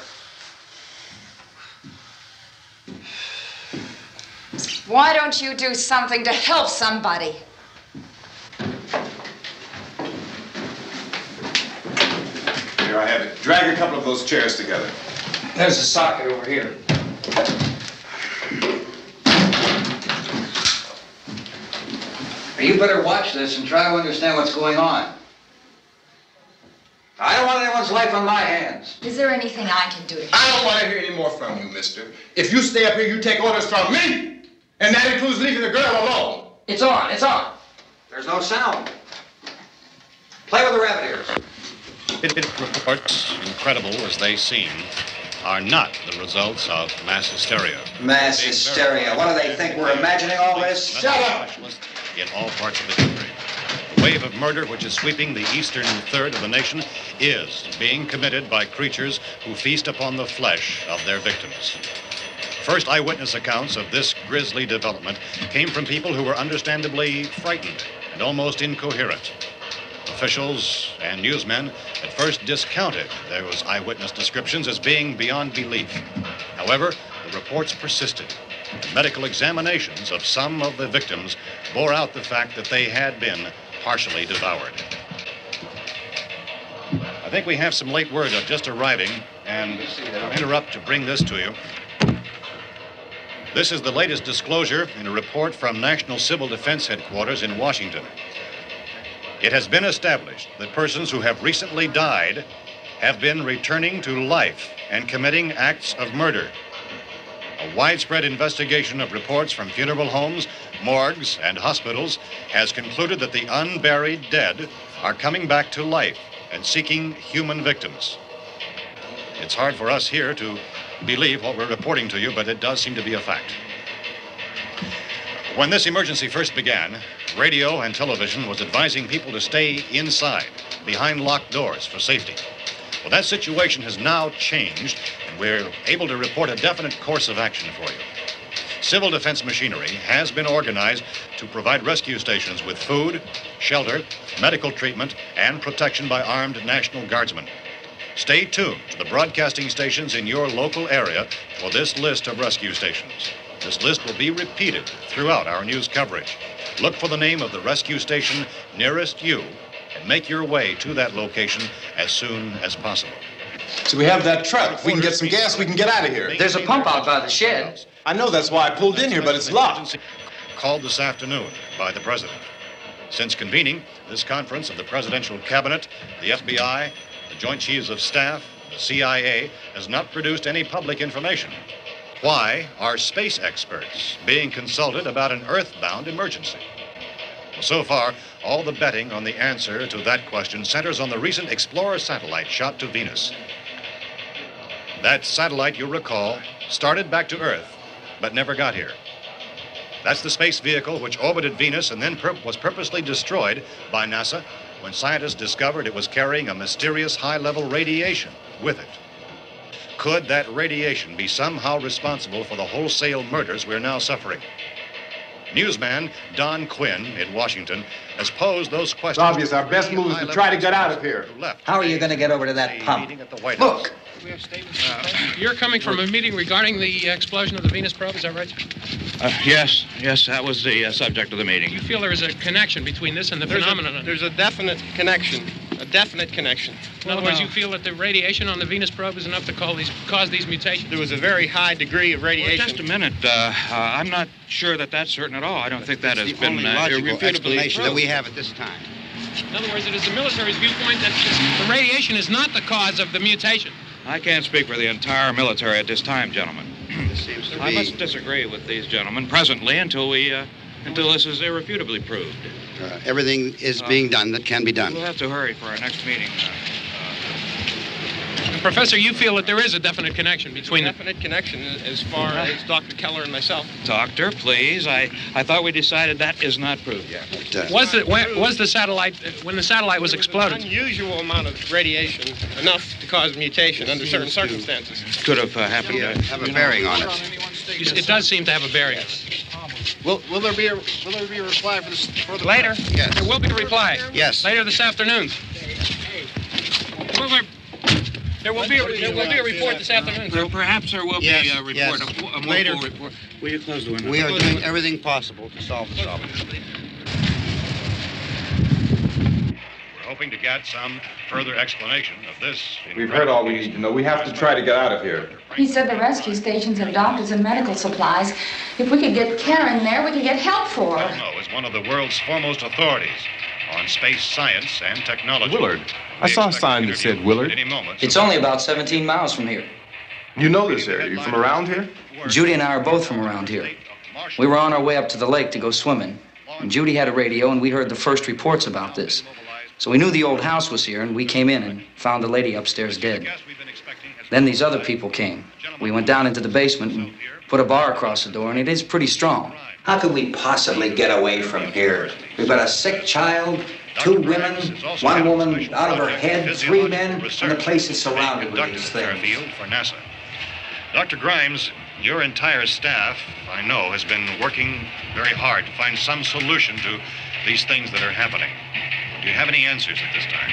Speaker 13: Why don't you do something to help somebody?
Speaker 5: Here, I have it. Drag a couple of those chairs together.
Speaker 8: There's a socket over here. You better watch this and try to understand what's going on. I don't want anyone's life on my hands.
Speaker 13: Is there anything I can do to help?
Speaker 5: I don't want to hear any more from you, mister. If you stay up here, you take orders from me. And that includes leaving the girl alone.
Speaker 8: It's on, it's on.
Speaker 9: There's no sound. Play with the rabbit ears.
Speaker 4: Reports, incredible as they seem, are not the results of mass hysteria.
Speaker 9: Mass hysteria. What do they think? We're imagining all this?
Speaker 4: Shut up! In all parts of the country. The wave of murder which is sweeping the eastern third of the nation is being committed by creatures who feast upon the flesh of their victims. First eyewitness accounts of this grisly development came from people who were understandably frightened and almost incoherent. Officials and newsmen at first discounted those eyewitness descriptions as being beyond belief. However, the reports persisted. The medical examinations of some of the victims bore out the fact that they had been partially devoured. I think we have some late word just arriving, and I'll interrupt to bring this to you. This is the latest disclosure in a report from National Civil Defense Headquarters in Washington. It has been established that persons who have recently died have been returning to life and committing acts of murder. A widespread investigation of reports from funeral homes, morgues, and hospitals has concluded that the unburied dead are coming back to life and seeking human victims. It's hard for us here to believe what we're reporting to you, but it does seem to be a fact. When this emergency first began, radio and television was advising people to stay inside, behind locked doors for safety. Well, that situation has now changed, and we're able to report a definite course of action for you. Civil defense machinery has been organized to provide rescue stations with food, shelter, medical treatment, and protection by armed National Guardsmen. Stay tuned to the broadcasting stations in your local area for this list of rescue stations. This list will be repeated throughout our news coverage. Look for the name of the rescue station nearest you and make your way to that location as soon as possible.
Speaker 5: So we have that truck. If we can get some gas, we can get out of here.
Speaker 8: There's a pump out by the shed.
Speaker 5: I know, that's why I pulled in here, but it's locked.
Speaker 4: Called this afternoon by the President. Since convening this conference of the Presidential Cabinet, the FBI, the Joint Chiefs of Staff, the CIA has not produced any public information. Why are space experts being consulted about an Earth-bound emergency? Well, so far, all the betting on the answer to that question centers on the recent Explorer satellite shot to Venus. That satellite, you'll recall, started back to Earth, but never got here. That's the space vehicle which orbited Venus and then was purposely destroyed by NASA when scientists discovered it was carrying a mysterious high-level radiation with it. Could that radiation be somehow responsible for the wholesale murders we're now suffering? Newsman Don Quinn in Washington has posed those questions.
Speaker 5: It's obvious our best move is to try to get out of here.
Speaker 9: How are you going to get over to that pump?
Speaker 8: Look!
Speaker 14: You're coming from a meeting regarding the explosion of the Venus probe, is that right?
Speaker 15: Yes, that was the subject of the meeting.
Speaker 14: Do you feel there is a connection between this and the phenomenon?
Speaker 16: There's a definite connection.
Speaker 14: In other words, you feel that the radiation on the Venus probe is enough to cause these mutations?
Speaker 16: There was a very high degree of radiation.
Speaker 15: Well, just a minute. I'm not sure that that's certain at all. I don't think that has been
Speaker 17: logical explanation that we have at this time.
Speaker 14: In other words, it is the military's viewpoint that the radiation is not the cause of the mutation.
Speaker 15: I can't speak for the entire military at this time, gentlemen.
Speaker 17: This seems to be...
Speaker 15: I must disagree with these gentlemen presently until this is irrefutably proved.
Speaker 17: Everything is being done that can be done.
Speaker 15: We'll have to hurry for our next meeting.
Speaker 14: Professor, you feel that there is a definite connection between the...
Speaker 16: Definite connection as far as Dr. Keller and myself.
Speaker 15: Doctor, please. I thought we decided that is not proved yet.
Speaker 14: Was the satellite, when the satellite was exploded?
Speaker 16: Unusual amount of radiation, enough to cause mutation under certain circumstances.
Speaker 15: Could have happened.
Speaker 17: Have a bearing on it.
Speaker 14: It does seem to have a bearing.
Speaker 16: Will there be a reply for this further?
Speaker 14: Later?
Speaker 17: Yes.
Speaker 14: There will be a reply.
Speaker 17: Yes.
Speaker 14: Later this afternoon. There will be a report this afternoon.
Speaker 15: Perhaps there will be a report.
Speaker 17: Yes.
Speaker 15: A
Speaker 17: Later.
Speaker 15: report. Will you close the window?
Speaker 17: We are doing everything possible to solve the problem.
Speaker 4: We're hoping to get some further explanation of this.
Speaker 5: We've heard all we need to know. We have to try to get out of here.
Speaker 10: He said the rescue stations have doctors and medical supplies. If we could get Karen there, we could get help for her.
Speaker 4: Cosmo is one of the world's foremost authorities on space science and technology.
Speaker 5: Willard. I saw a sign that said Willard.
Speaker 4: Any moment.
Speaker 8: It's only about 17 miles from here.
Speaker 5: You know this area. You from around here?
Speaker 8: Judy and I are both from around here. We were on our way up to the lake to go swimming, and Judy had a radio, and we heard the first reports about this. So we knew the old house was here, and we came in and found the lady upstairs dead. Then these other people came. We went down into the basement and put a bar across the door, and it is pretty strong.
Speaker 9: How could we possibly get away from here? We've got a sick child, 2 women, 1 woman out of her head, 3 men, and the place is surrounded with these things.
Speaker 4: For NASA. Dr. Grimes, your entire staff, I know, has been working very hard to find some solution to these things that are happening. Do you have any answers at this time?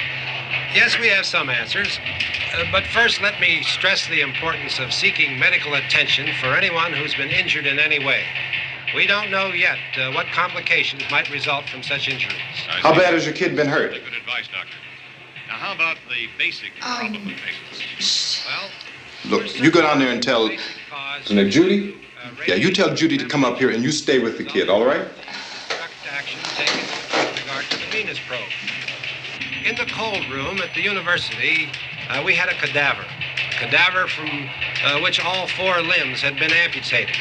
Speaker 2: Yes, we have some answers. But first, let me stress the importance of seeking medical attention for anyone who's been injured in any way. We don't know yet what complications might result from such injuries.
Speaker 5: How bad has your kid been hurt?
Speaker 4: Good advice, Doctor. Now, how about the basic problem of patients? Well,
Speaker 5: Look, you go down there and tell... Now, Judy? Yeah, you tell Judy to come up here and you stay with the kid, all right?
Speaker 2: Action taken with regard to the Venus probe. In the cold room at the university, we had a cadaver from which all 4 limbs had been amputated.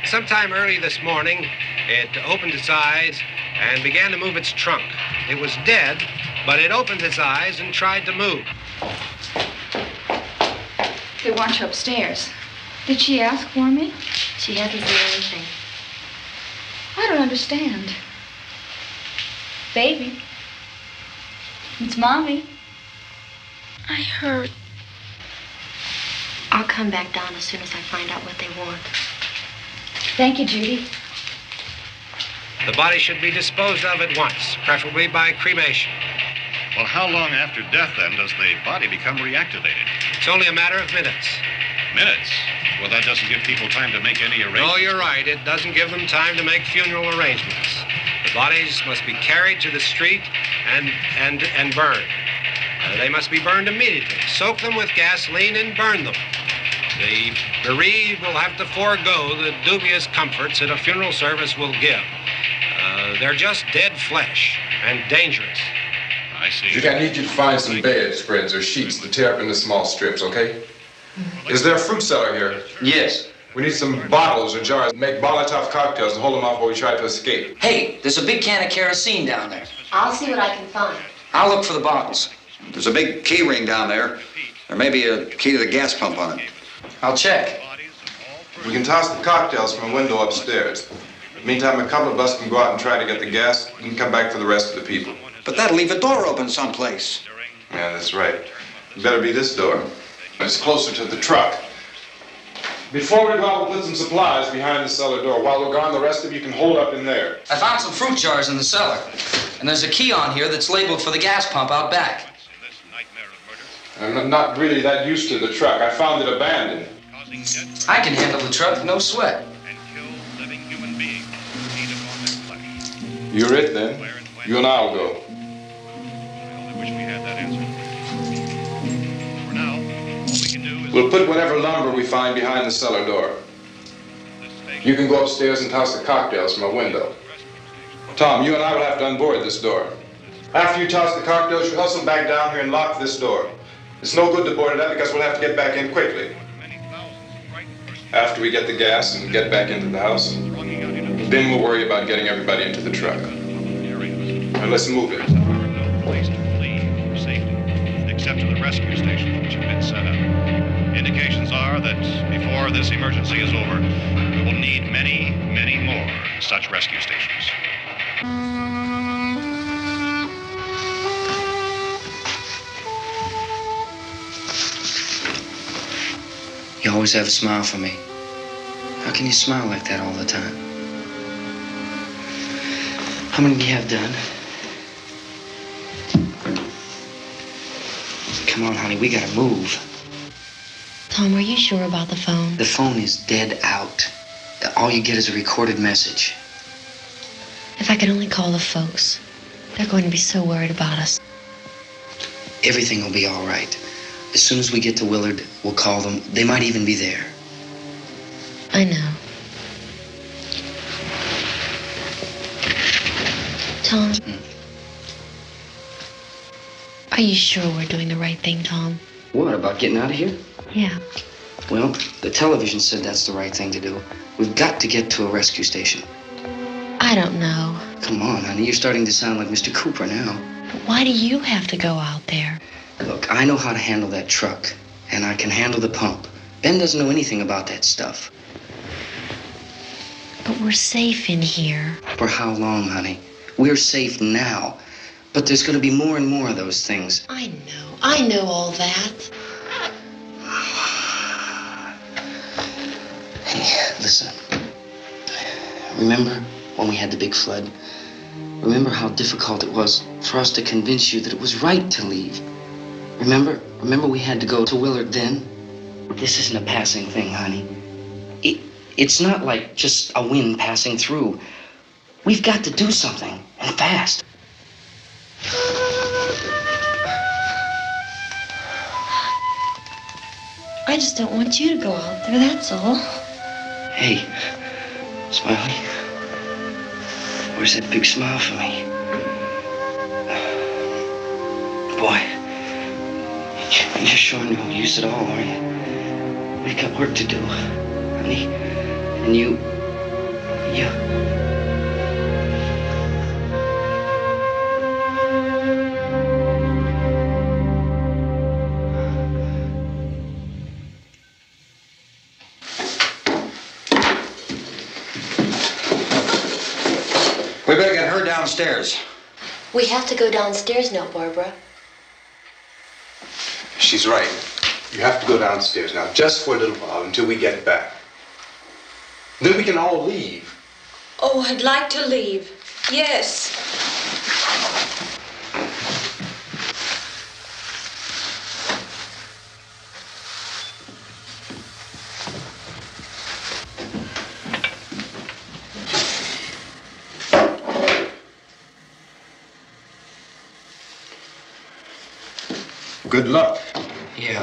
Speaker 2: Sometime early this morning, it opened its eyes and began to move its trunk. It was dead, but it opened its eyes and tried to move.
Speaker 10: They want you upstairs. Did she ask for me?
Speaker 1: She hasn't said anything.
Speaker 10: I don't understand. Baby. It's Mommy.
Speaker 1: I heard. I'll come back down as soon as I find out what they want.
Speaker 10: Thank you, Judy.
Speaker 2: The body should be disposed of at once, preferably by cremation.
Speaker 4: Well, how long after death, then, does the body become reactivated?
Speaker 2: It's only a matter of minutes.
Speaker 4: Minutes? Well, that doesn't give people time to make any arrangements.
Speaker 2: No, you're right. It doesn't give them time to make funeral arrangements. The bodies must be carried to the street and burned. They must be burned immediately. Soak them with gasoline and burn them. The bereaved will have to forego the dubious comforts that a funeral service will give. They're just dead flesh and dangerous.
Speaker 4: I see.
Speaker 5: Judy, I need you to find some bedspreads or sheets to tear up into small strips, okay? Is there a fruit cellar here?
Speaker 8: Yes.
Speaker 5: We need some bottles or jars to make Molotov cocktails and hold them off while we try to escape.
Speaker 8: Hey, there's a big can of kerosene down there.
Speaker 1: I'll see what I can find.
Speaker 8: I'll look for the bottles.
Speaker 9: There's a big key ring down there. There may be a key to the gas pump on it.
Speaker 8: I'll check.
Speaker 5: We can toss the cocktails from a window upstairs. Meantime, a couple of us can go out and try to get the gas and come back for the rest of the people.
Speaker 9: But that'll leave a door open someplace.
Speaker 5: Yeah, that's right. It better be this door. It's closer to the truck. Before we go out, we'll put some supplies behind the cellar door. While we're gone, the rest of you can hold up in there.
Speaker 8: I found some fruit jars in the cellar. And there's a key on here that's labeled for the gas pump out back.
Speaker 5: I'm not really that used to the truck. I found it abandoned.
Speaker 8: I can handle the truck, no sweat.
Speaker 5: You're it, then. You and I'll go. We'll put whatever lumber we find behind the cellar door. You can go upstairs and toss the cocktails from a window. Tom, you and I will have to unboard this door. After you toss the cocktails, you hustle back down here and lock this door. It's no good to board it up because we'll have to get back in quickly. After we get the gas and get back into the house, then we'll worry about getting everybody into the truck. Now let's move it.
Speaker 4: Place to flee for safety, except to the rescue stations which have been set up. Indications are that before this emergency is over, we will need many, many more such rescue stations.
Speaker 8: You always have a smile for me. How can you smile like that all the time? How many do you have done? Come on, honey, we gotta move.
Speaker 18: Tom, are you sure about the phone?
Speaker 8: The phone is dead out. All you get is a recorded message.
Speaker 18: If I could only call the folks. They're going to be so worried about us.
Speaker 8: Everything will be all right. As soon as we get to Willard, we'll call them. They might even be there.
Speaker 18: I know. Tom? Are you sure we're doing the right thing, Tom?
Speaker 8: What, about getting out of here?
Speaker 18: Yeah.
Speaker 8: Well, the television said that's the right thing to do. We've got to get to a rescue station.
Speaker 18: I don't know.
Speaker 8: Come on, honey, you're starting to sound like Mr. Cooper now.
Speaker 18: But why do you have to go out there?
Speaker 8: Look, I know how to handle that truck, and I can handle the pump. Ben doesn't know anything about that stuff.
Speaker 18: But we're safe in here.
Speaker 8: For how long, honey? We're safe now. But there's going to be more and more of those things.
Speaker 18: I know all that.
Speaker 8: Hey, listen. Remember when we had the big flood? Remember how difficult it was for us to convince you that it was right to leave? Remember we had to go to Willard then? This isn't a passing thing, honey. It's not like just a wind passing through. We've got to do something, and fast.
Speaker 18: I just don't want you to go out there, that's all.
Speaker 8: Hey, Smiley. Where's that big smile for me? Boy, you're showing no use at all, are you? We've got work to do, honey. And you...
Speaker 9: We better get her downstairs.
Speaker 18: We have to go downstairs now, Barbara.
Speaker 7: She's right. You have to go downstairs now, just for a little while, until we get back. Then we can all leave.
Speaker 6: Oh, I'd like to leave. Yes.
Speaker 5: Good luck.
Speaker 8: Yeah.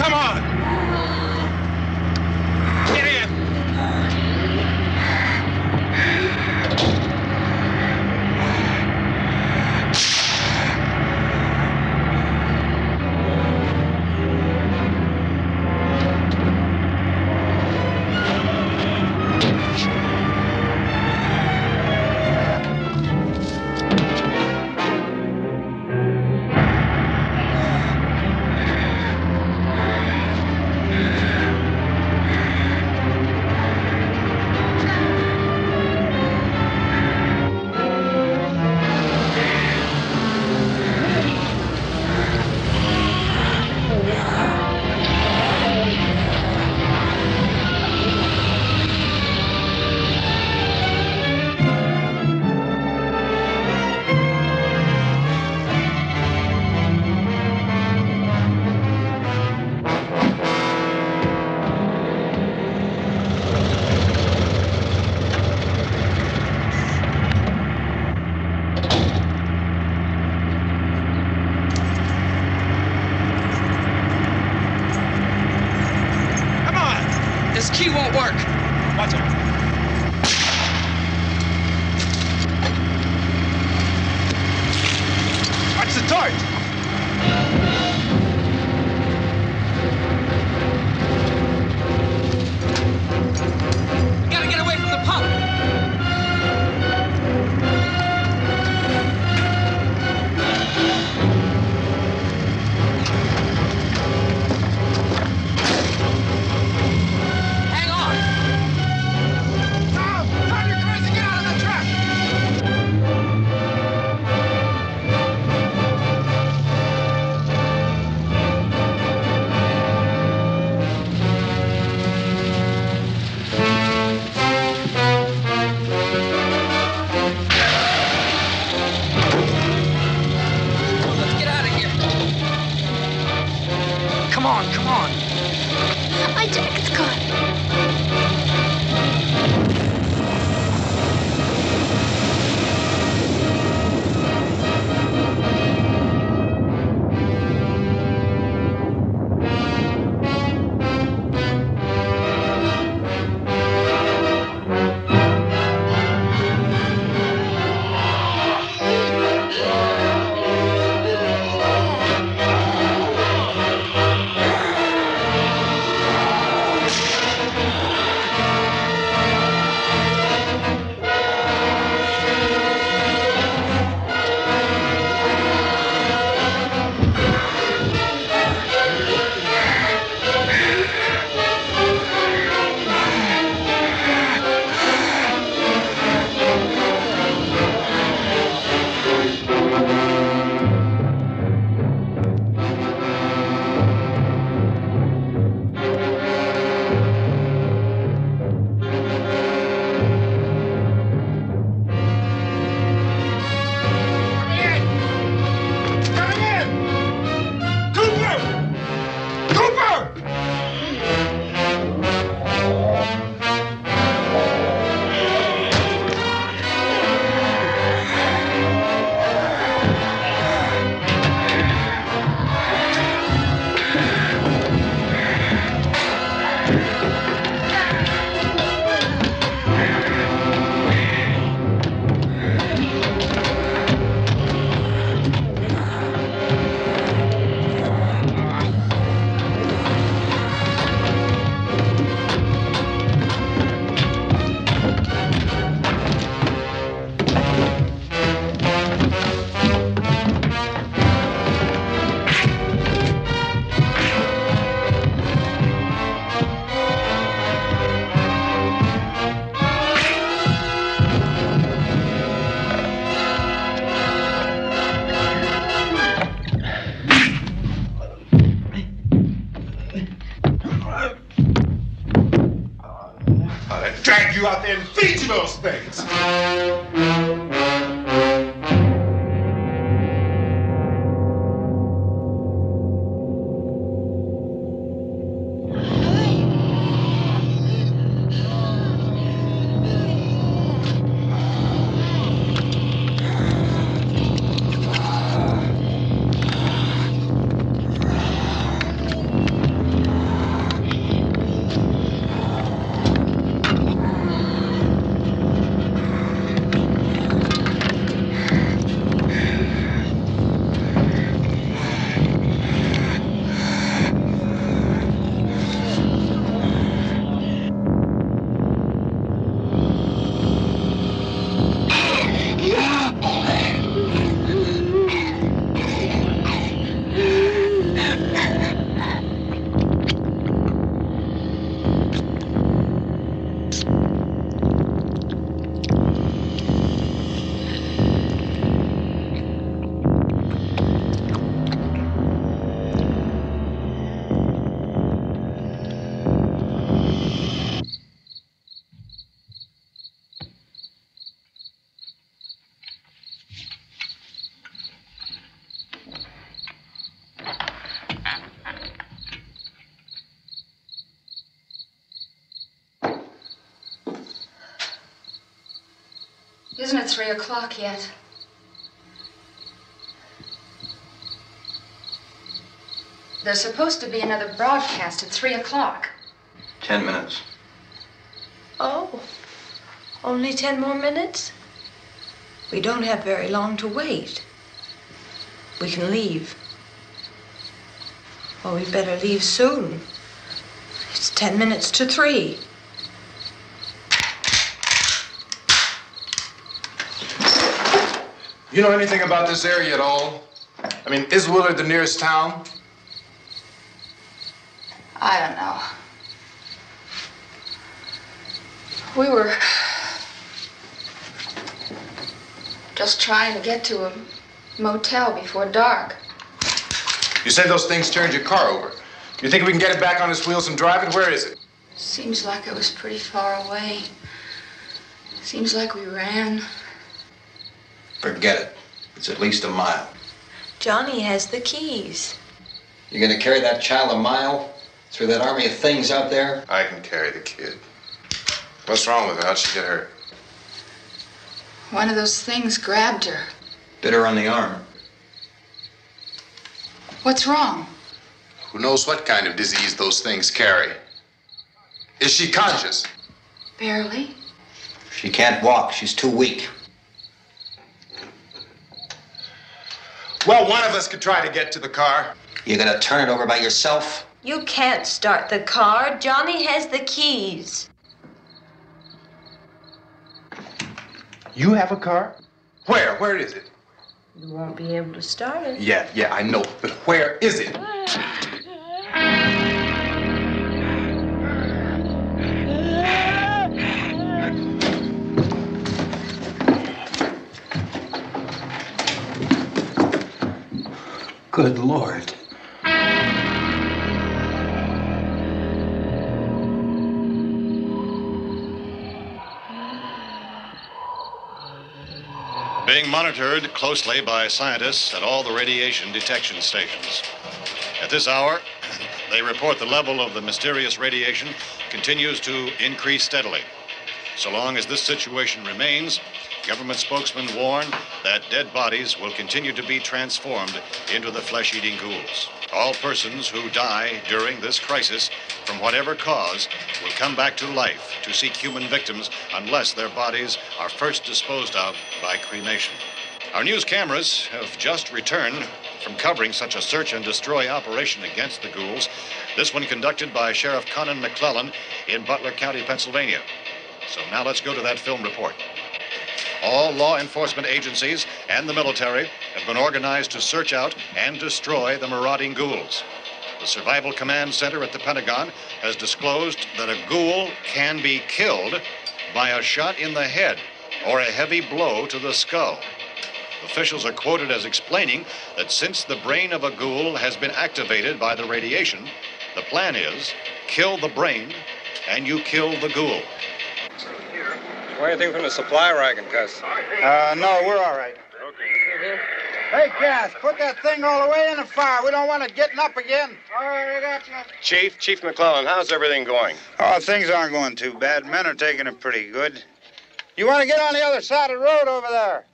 Speaker 5: Come on! Get in!
Speaker 8: This key won't work.
Speaker 5: Watch out. Watch the torch.
Speaker 8: Gotta get away from the pump. Hang on.
Speaker 5: Tom, you're crazy. Get out of the truck.
Speaker 8: Let's get out of here. Come on, come on.
Speaker 18: My jacket's caught.
Speaker 5: Drag you out there and feed you those things.
Speaker 10: Isn't it 3 o'clock yet? There's supposed to be another broadcast at 3 o'clock.
Speaker 19: 10 minutes.
Speaker 6: Oh, only 10 more minutes? We don't have very long to wait. We can leave. Well, we'd better leave soon. It's 10 minutes to 3.
Speaker 5: You know anything about this area at all? I mean, is Willard the nearest town?
Speaker 10: I don't know. We were just trying to get to a motel before dark.
Speaker 5: You said those things turned your car over. You think we can get it back on its wheels and drive it? Where is it?
Speaker 10: Seems like it was pretty far away. Seems like we ran.
Speaker 19: Forget it. It's at least a mile.
Speaker 6: Johnny has the keys.
Speaker 19: You're gonna carry that child a mile through that army of things out there?
Speaker 5: I can carry the kid. What's wrong with her? How'd she get hurt?
Speaker 10: One of those things grabbed her.
Speaker 19: Bit her on the arm.
Speaker 10: What's wrong?
Speaker 5: Who knows what kind of disease those things carry? Is she conscious?
Speaker 10: Barely.
Speaker 19: She can't walk. She's too weak.
Speaker 5: Well, one of us could try to get to the car.
Speaker 19: You gonna turn it over by yourself?
Speaker 6: You can't start the car. Johnny has the keys.
Speaker 5: You have a car? Where? Where is it?
Speaker 6: You won't be able to start it.
Speaker 5: Yeah, I know. But where is it?
Speaker 19: Good Lord.
Speaker 4: Being monitored closely by scientists at all the radiation detection stations. At this hour, they report the level of the mysterious radiation continues to increase steadily. So long as this situation remains, government spokesmen warn that dead bodies will continue to be transformed into the flesh-eating ghouls. All persons who die during this crisis, from whatever cause, will come back to life to seek human victims unless their bodies are first disposed of by cremation. Our news cameras have just returned from covering such a search and destroy operation against the ghouls, this one conducted by Sheriff Conan McClellan in Butler County, Pennsylvania. So now let's go to that film report. All law enforcement agencies and the military have been organized to search out and destroy the marauding ghouls. The Survival Command Center at the Pentagon has disclosed that a ghoul can be killed by a shot in the head or a heavy blow to the skull. Officials are quoted as explaining that since the brain of a ghoul has been activated by the radiation, the plan is kill the brain and you kill the ghoul.
Speaker 12: Anything from the supply wagon, Gus?
Speaker 20: No, we're all right.
Speaker 12: Okay.
Speaker 20: Hey, Cass, put that thing all the way in the fire. We don't want it getting up again.
Speaker 12: All right, I got you. Chief McClellan, how's everything going?
Speaker 20: Oh, things aren't going too bad. Men are taking it pretty good. You want to get on the other side of the road over there?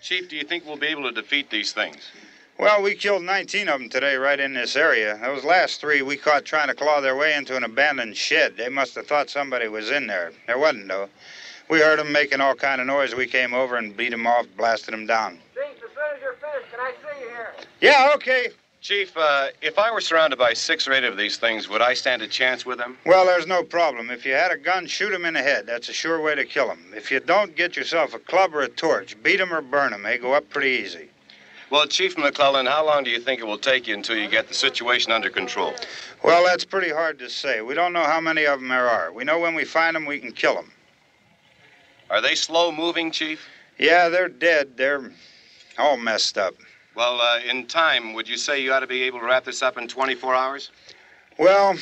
Speaker 12: Chief, do you think we'll be able to defeat these things?
Speaker 20: Well, we killed 19 of them today right in this area. Those last 3 we caught trying to claw their way into an abandoned shed. They must have thought somebody was in there. There wasn't, though. We heard them making all kind of noise. We came over and beat them off, blasted them down.
Speaker 12: Chief, as soon as you're finished, can I see you here?
Speaker 20: Yeah, okay.
Speaker 12: Chief, if I were surrounded by 6 or 8 of these things, would I stand a chance with them?
Speaker 20: Well, there's no problem. If you had a gun, shoot them in the head. That's a sure way to kill them. If you don't, get yourself a club or a torch. Beat them or burn them. They go up pretty easy.
Speaker 12: Well, Chief McClellan, how long do you think it will take you until you get the situation under control?
Speaker 20: Well, that's pretty hard to say. We don't know how many of them there are. We know when we find them, we can kill them.
Speaker 12: Are they slow-moving, Chief?
Speaker 20: Yeah, they're dead. They're all messed up.
Speaker 12: Well, in time, would you say you ought to be able to wrap this up in 24 hours?
Speaker 20: Well,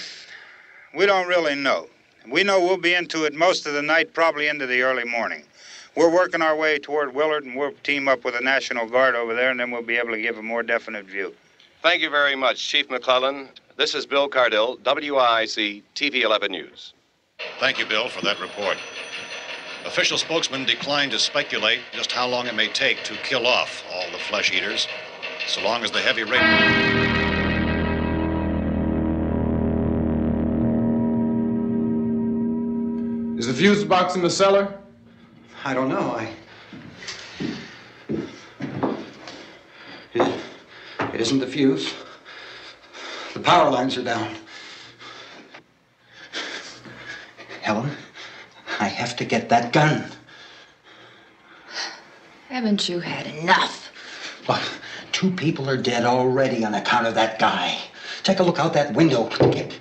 Speaker 20: we don't really know. We know we'll be into it most of the night, probably into the early morning. We're working our way toward Willard, and we'll team up with the National Guard over there, and then we'll be able to give a more definite view.
Speaker 12: Thank you very much, Chief McClellan. This is Bill Cardill, WIC TV 11 News. Thank you, Bill, for that report.
Speaker 4: Official spokesman declined to speculate just how long it may take to kill off all the flesh eaters, so long as the heavy rain.
Speaker 5: Is the fuse box in the cellar?
Speaker 9: I don't know. It isn't the fuse. The power lines are down. Helen, I have to get that gun.
Speaker 13: Haven't you had enough?
Speaker 9: Look, 2 people are dead already on account of that guy. Take a look out that window. Get...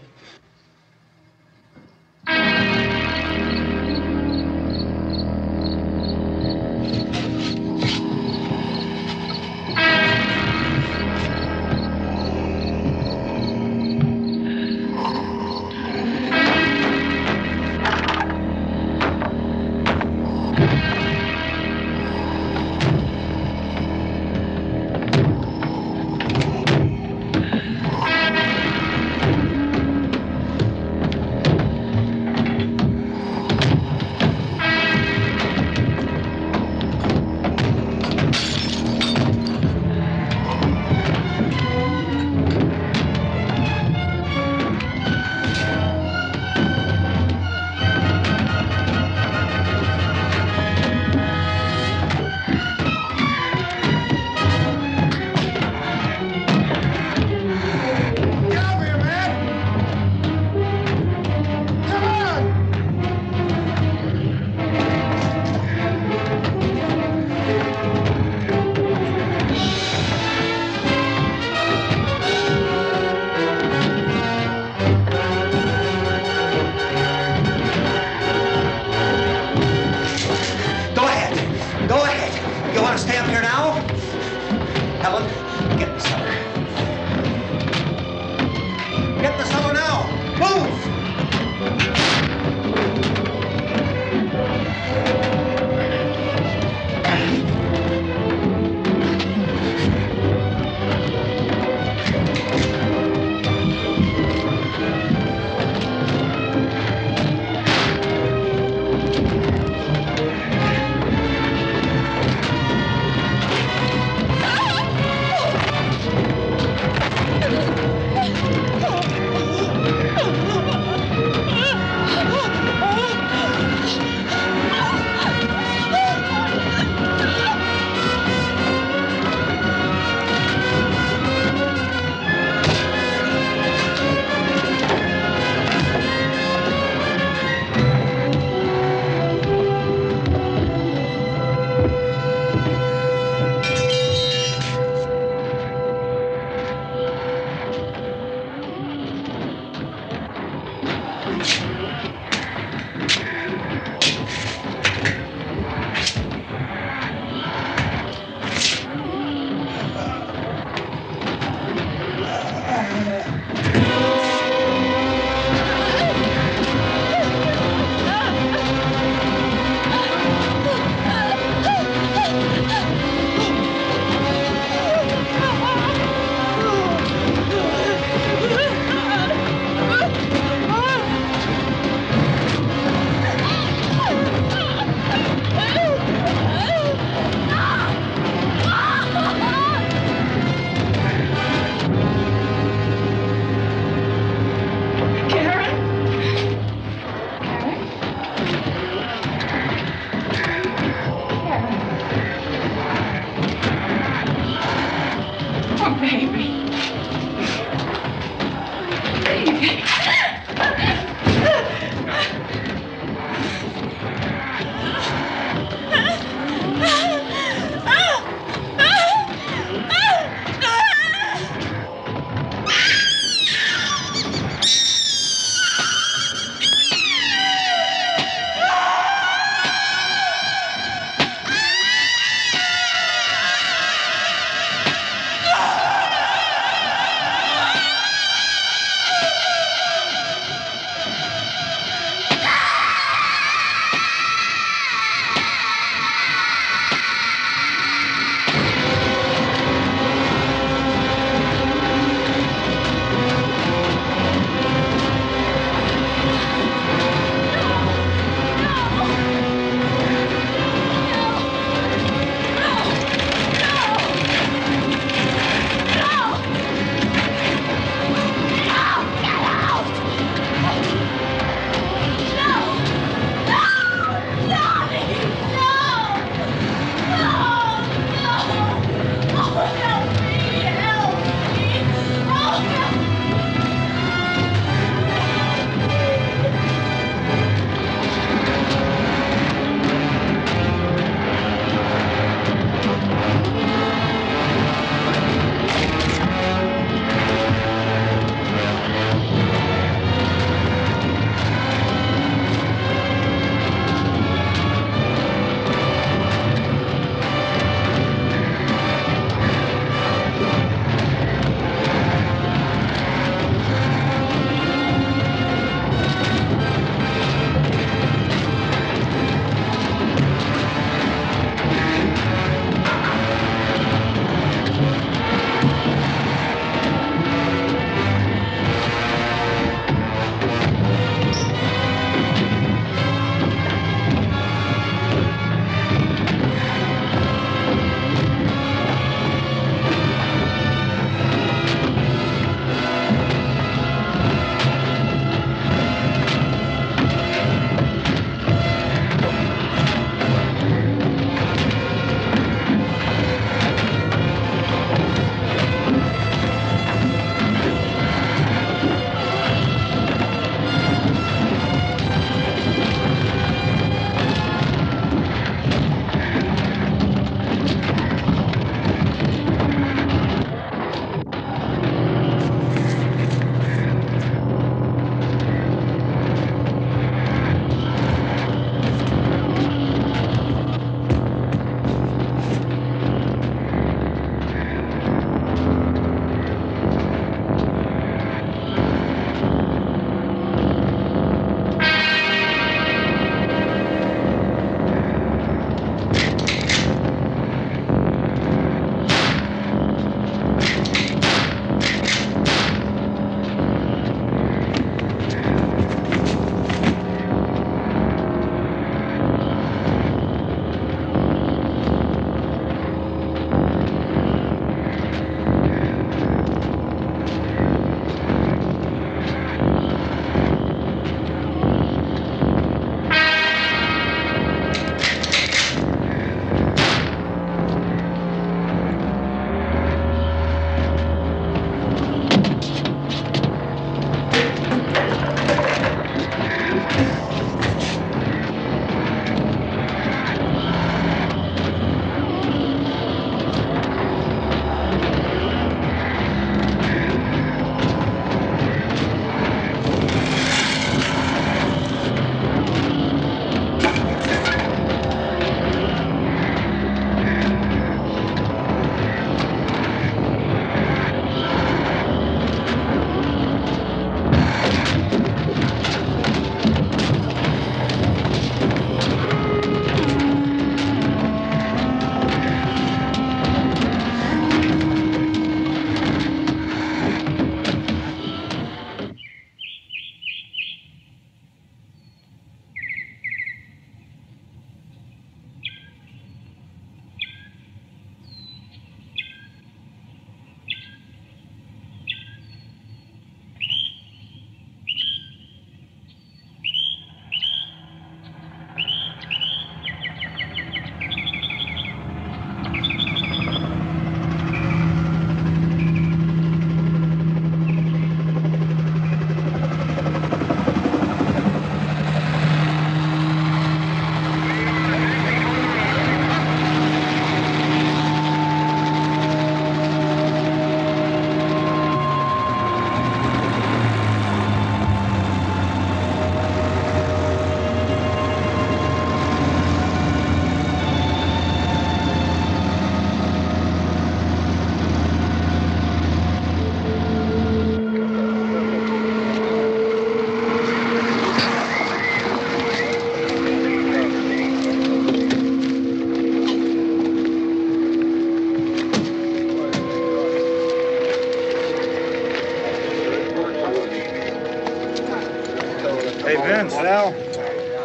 Speaker 20: Well,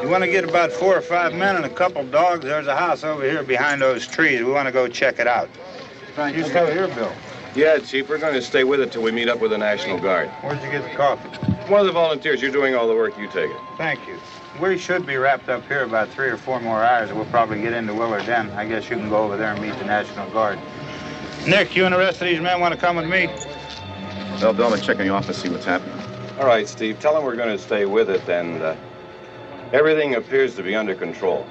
Speaker 20: you want to get about 4 or 5 men and a couple dogs? There's a house over here behind those trees. We want to go check it out. You stay here, Bill.
Speaker 12: Yeah, Chief, we're going to stay with it till we meet up with the National Guard.
Speaker 20: Where'd you get the coffee?
Speaker 12: One of the volunteers. You're doing all the work. You take it.
Speaker 20: Thank you. We should be wrapped up here about 3 or 4 more hours. We'll probably get into Willard then. I guess you can go over there and meet the National Guard. Nick, you and the rest of these men want to come with me?
Speaker 12: Well, Bill, I'm checking the office, see what's happening. All right, Steve. Tell them we're going to stay with it, and everything appears to be under control.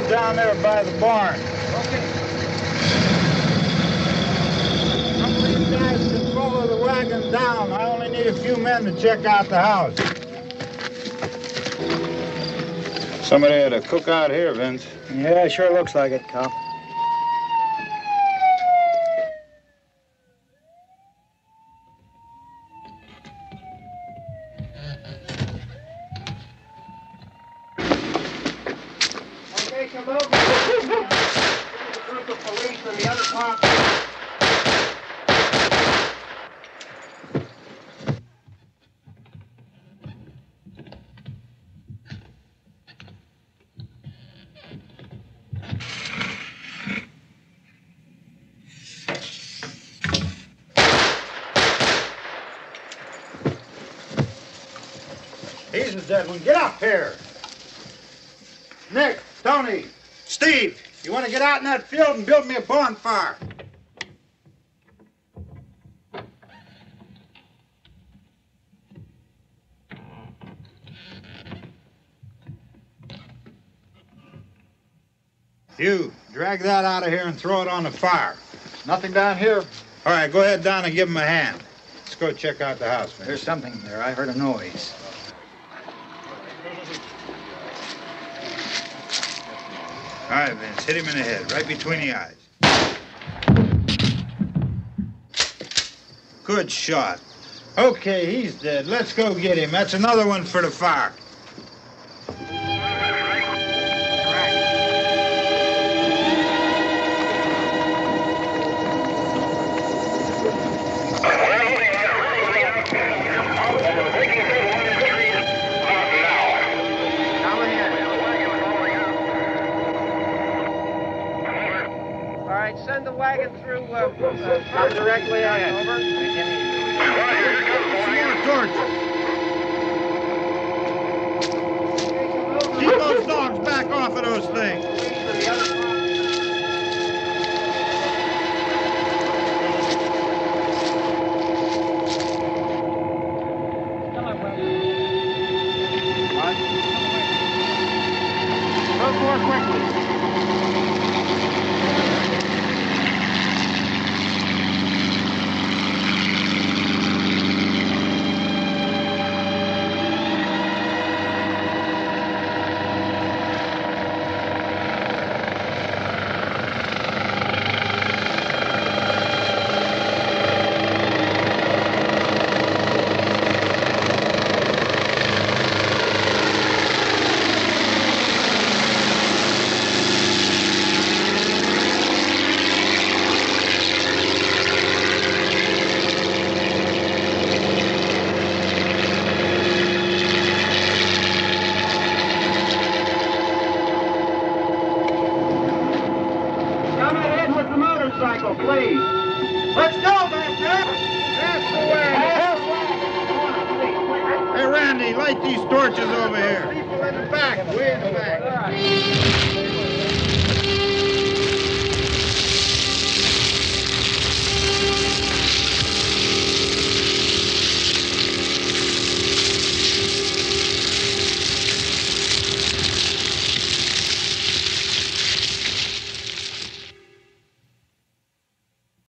Speaker 20: Down there by the barn.
Speaker 21: Okay.
Speaker 20: Some of these guys can follow the wagon down. I only need a few men to check out the house. Somebody had a cookout here, Vince.
Speaker 21: Yeah, it sure looks like it, Cop. Come over. A group of police in the other part.
Speaker 20: He's a dead one. Get up here. Nick, Tony, Steve, you want to get out in that field and build me a bonfire? You, drag that out of here and throw it on the fire.
Speaker 21: Nothing down here.
Speaker 20: All right, go ahead down and give him a hand. Let's go check out the house, man.
Speaker 21: There's something there. I heard a noise.
Speaker 20: All right, Vince, hit him in the head, right between the eyes. Good shot. Okay, he's dead. Let's go get him. That's another one for the fire.
Speaker 16: Send the wagon through directly on over.
Speaker 20: More torches. Keep those dogs back off of those things.
Speaker 16: Move more quickly. Please. Let's go back there. That's the way.
Speaker 20: Hey, Randy, light these torches over here.
Speaker 16: People in the back, way in the back.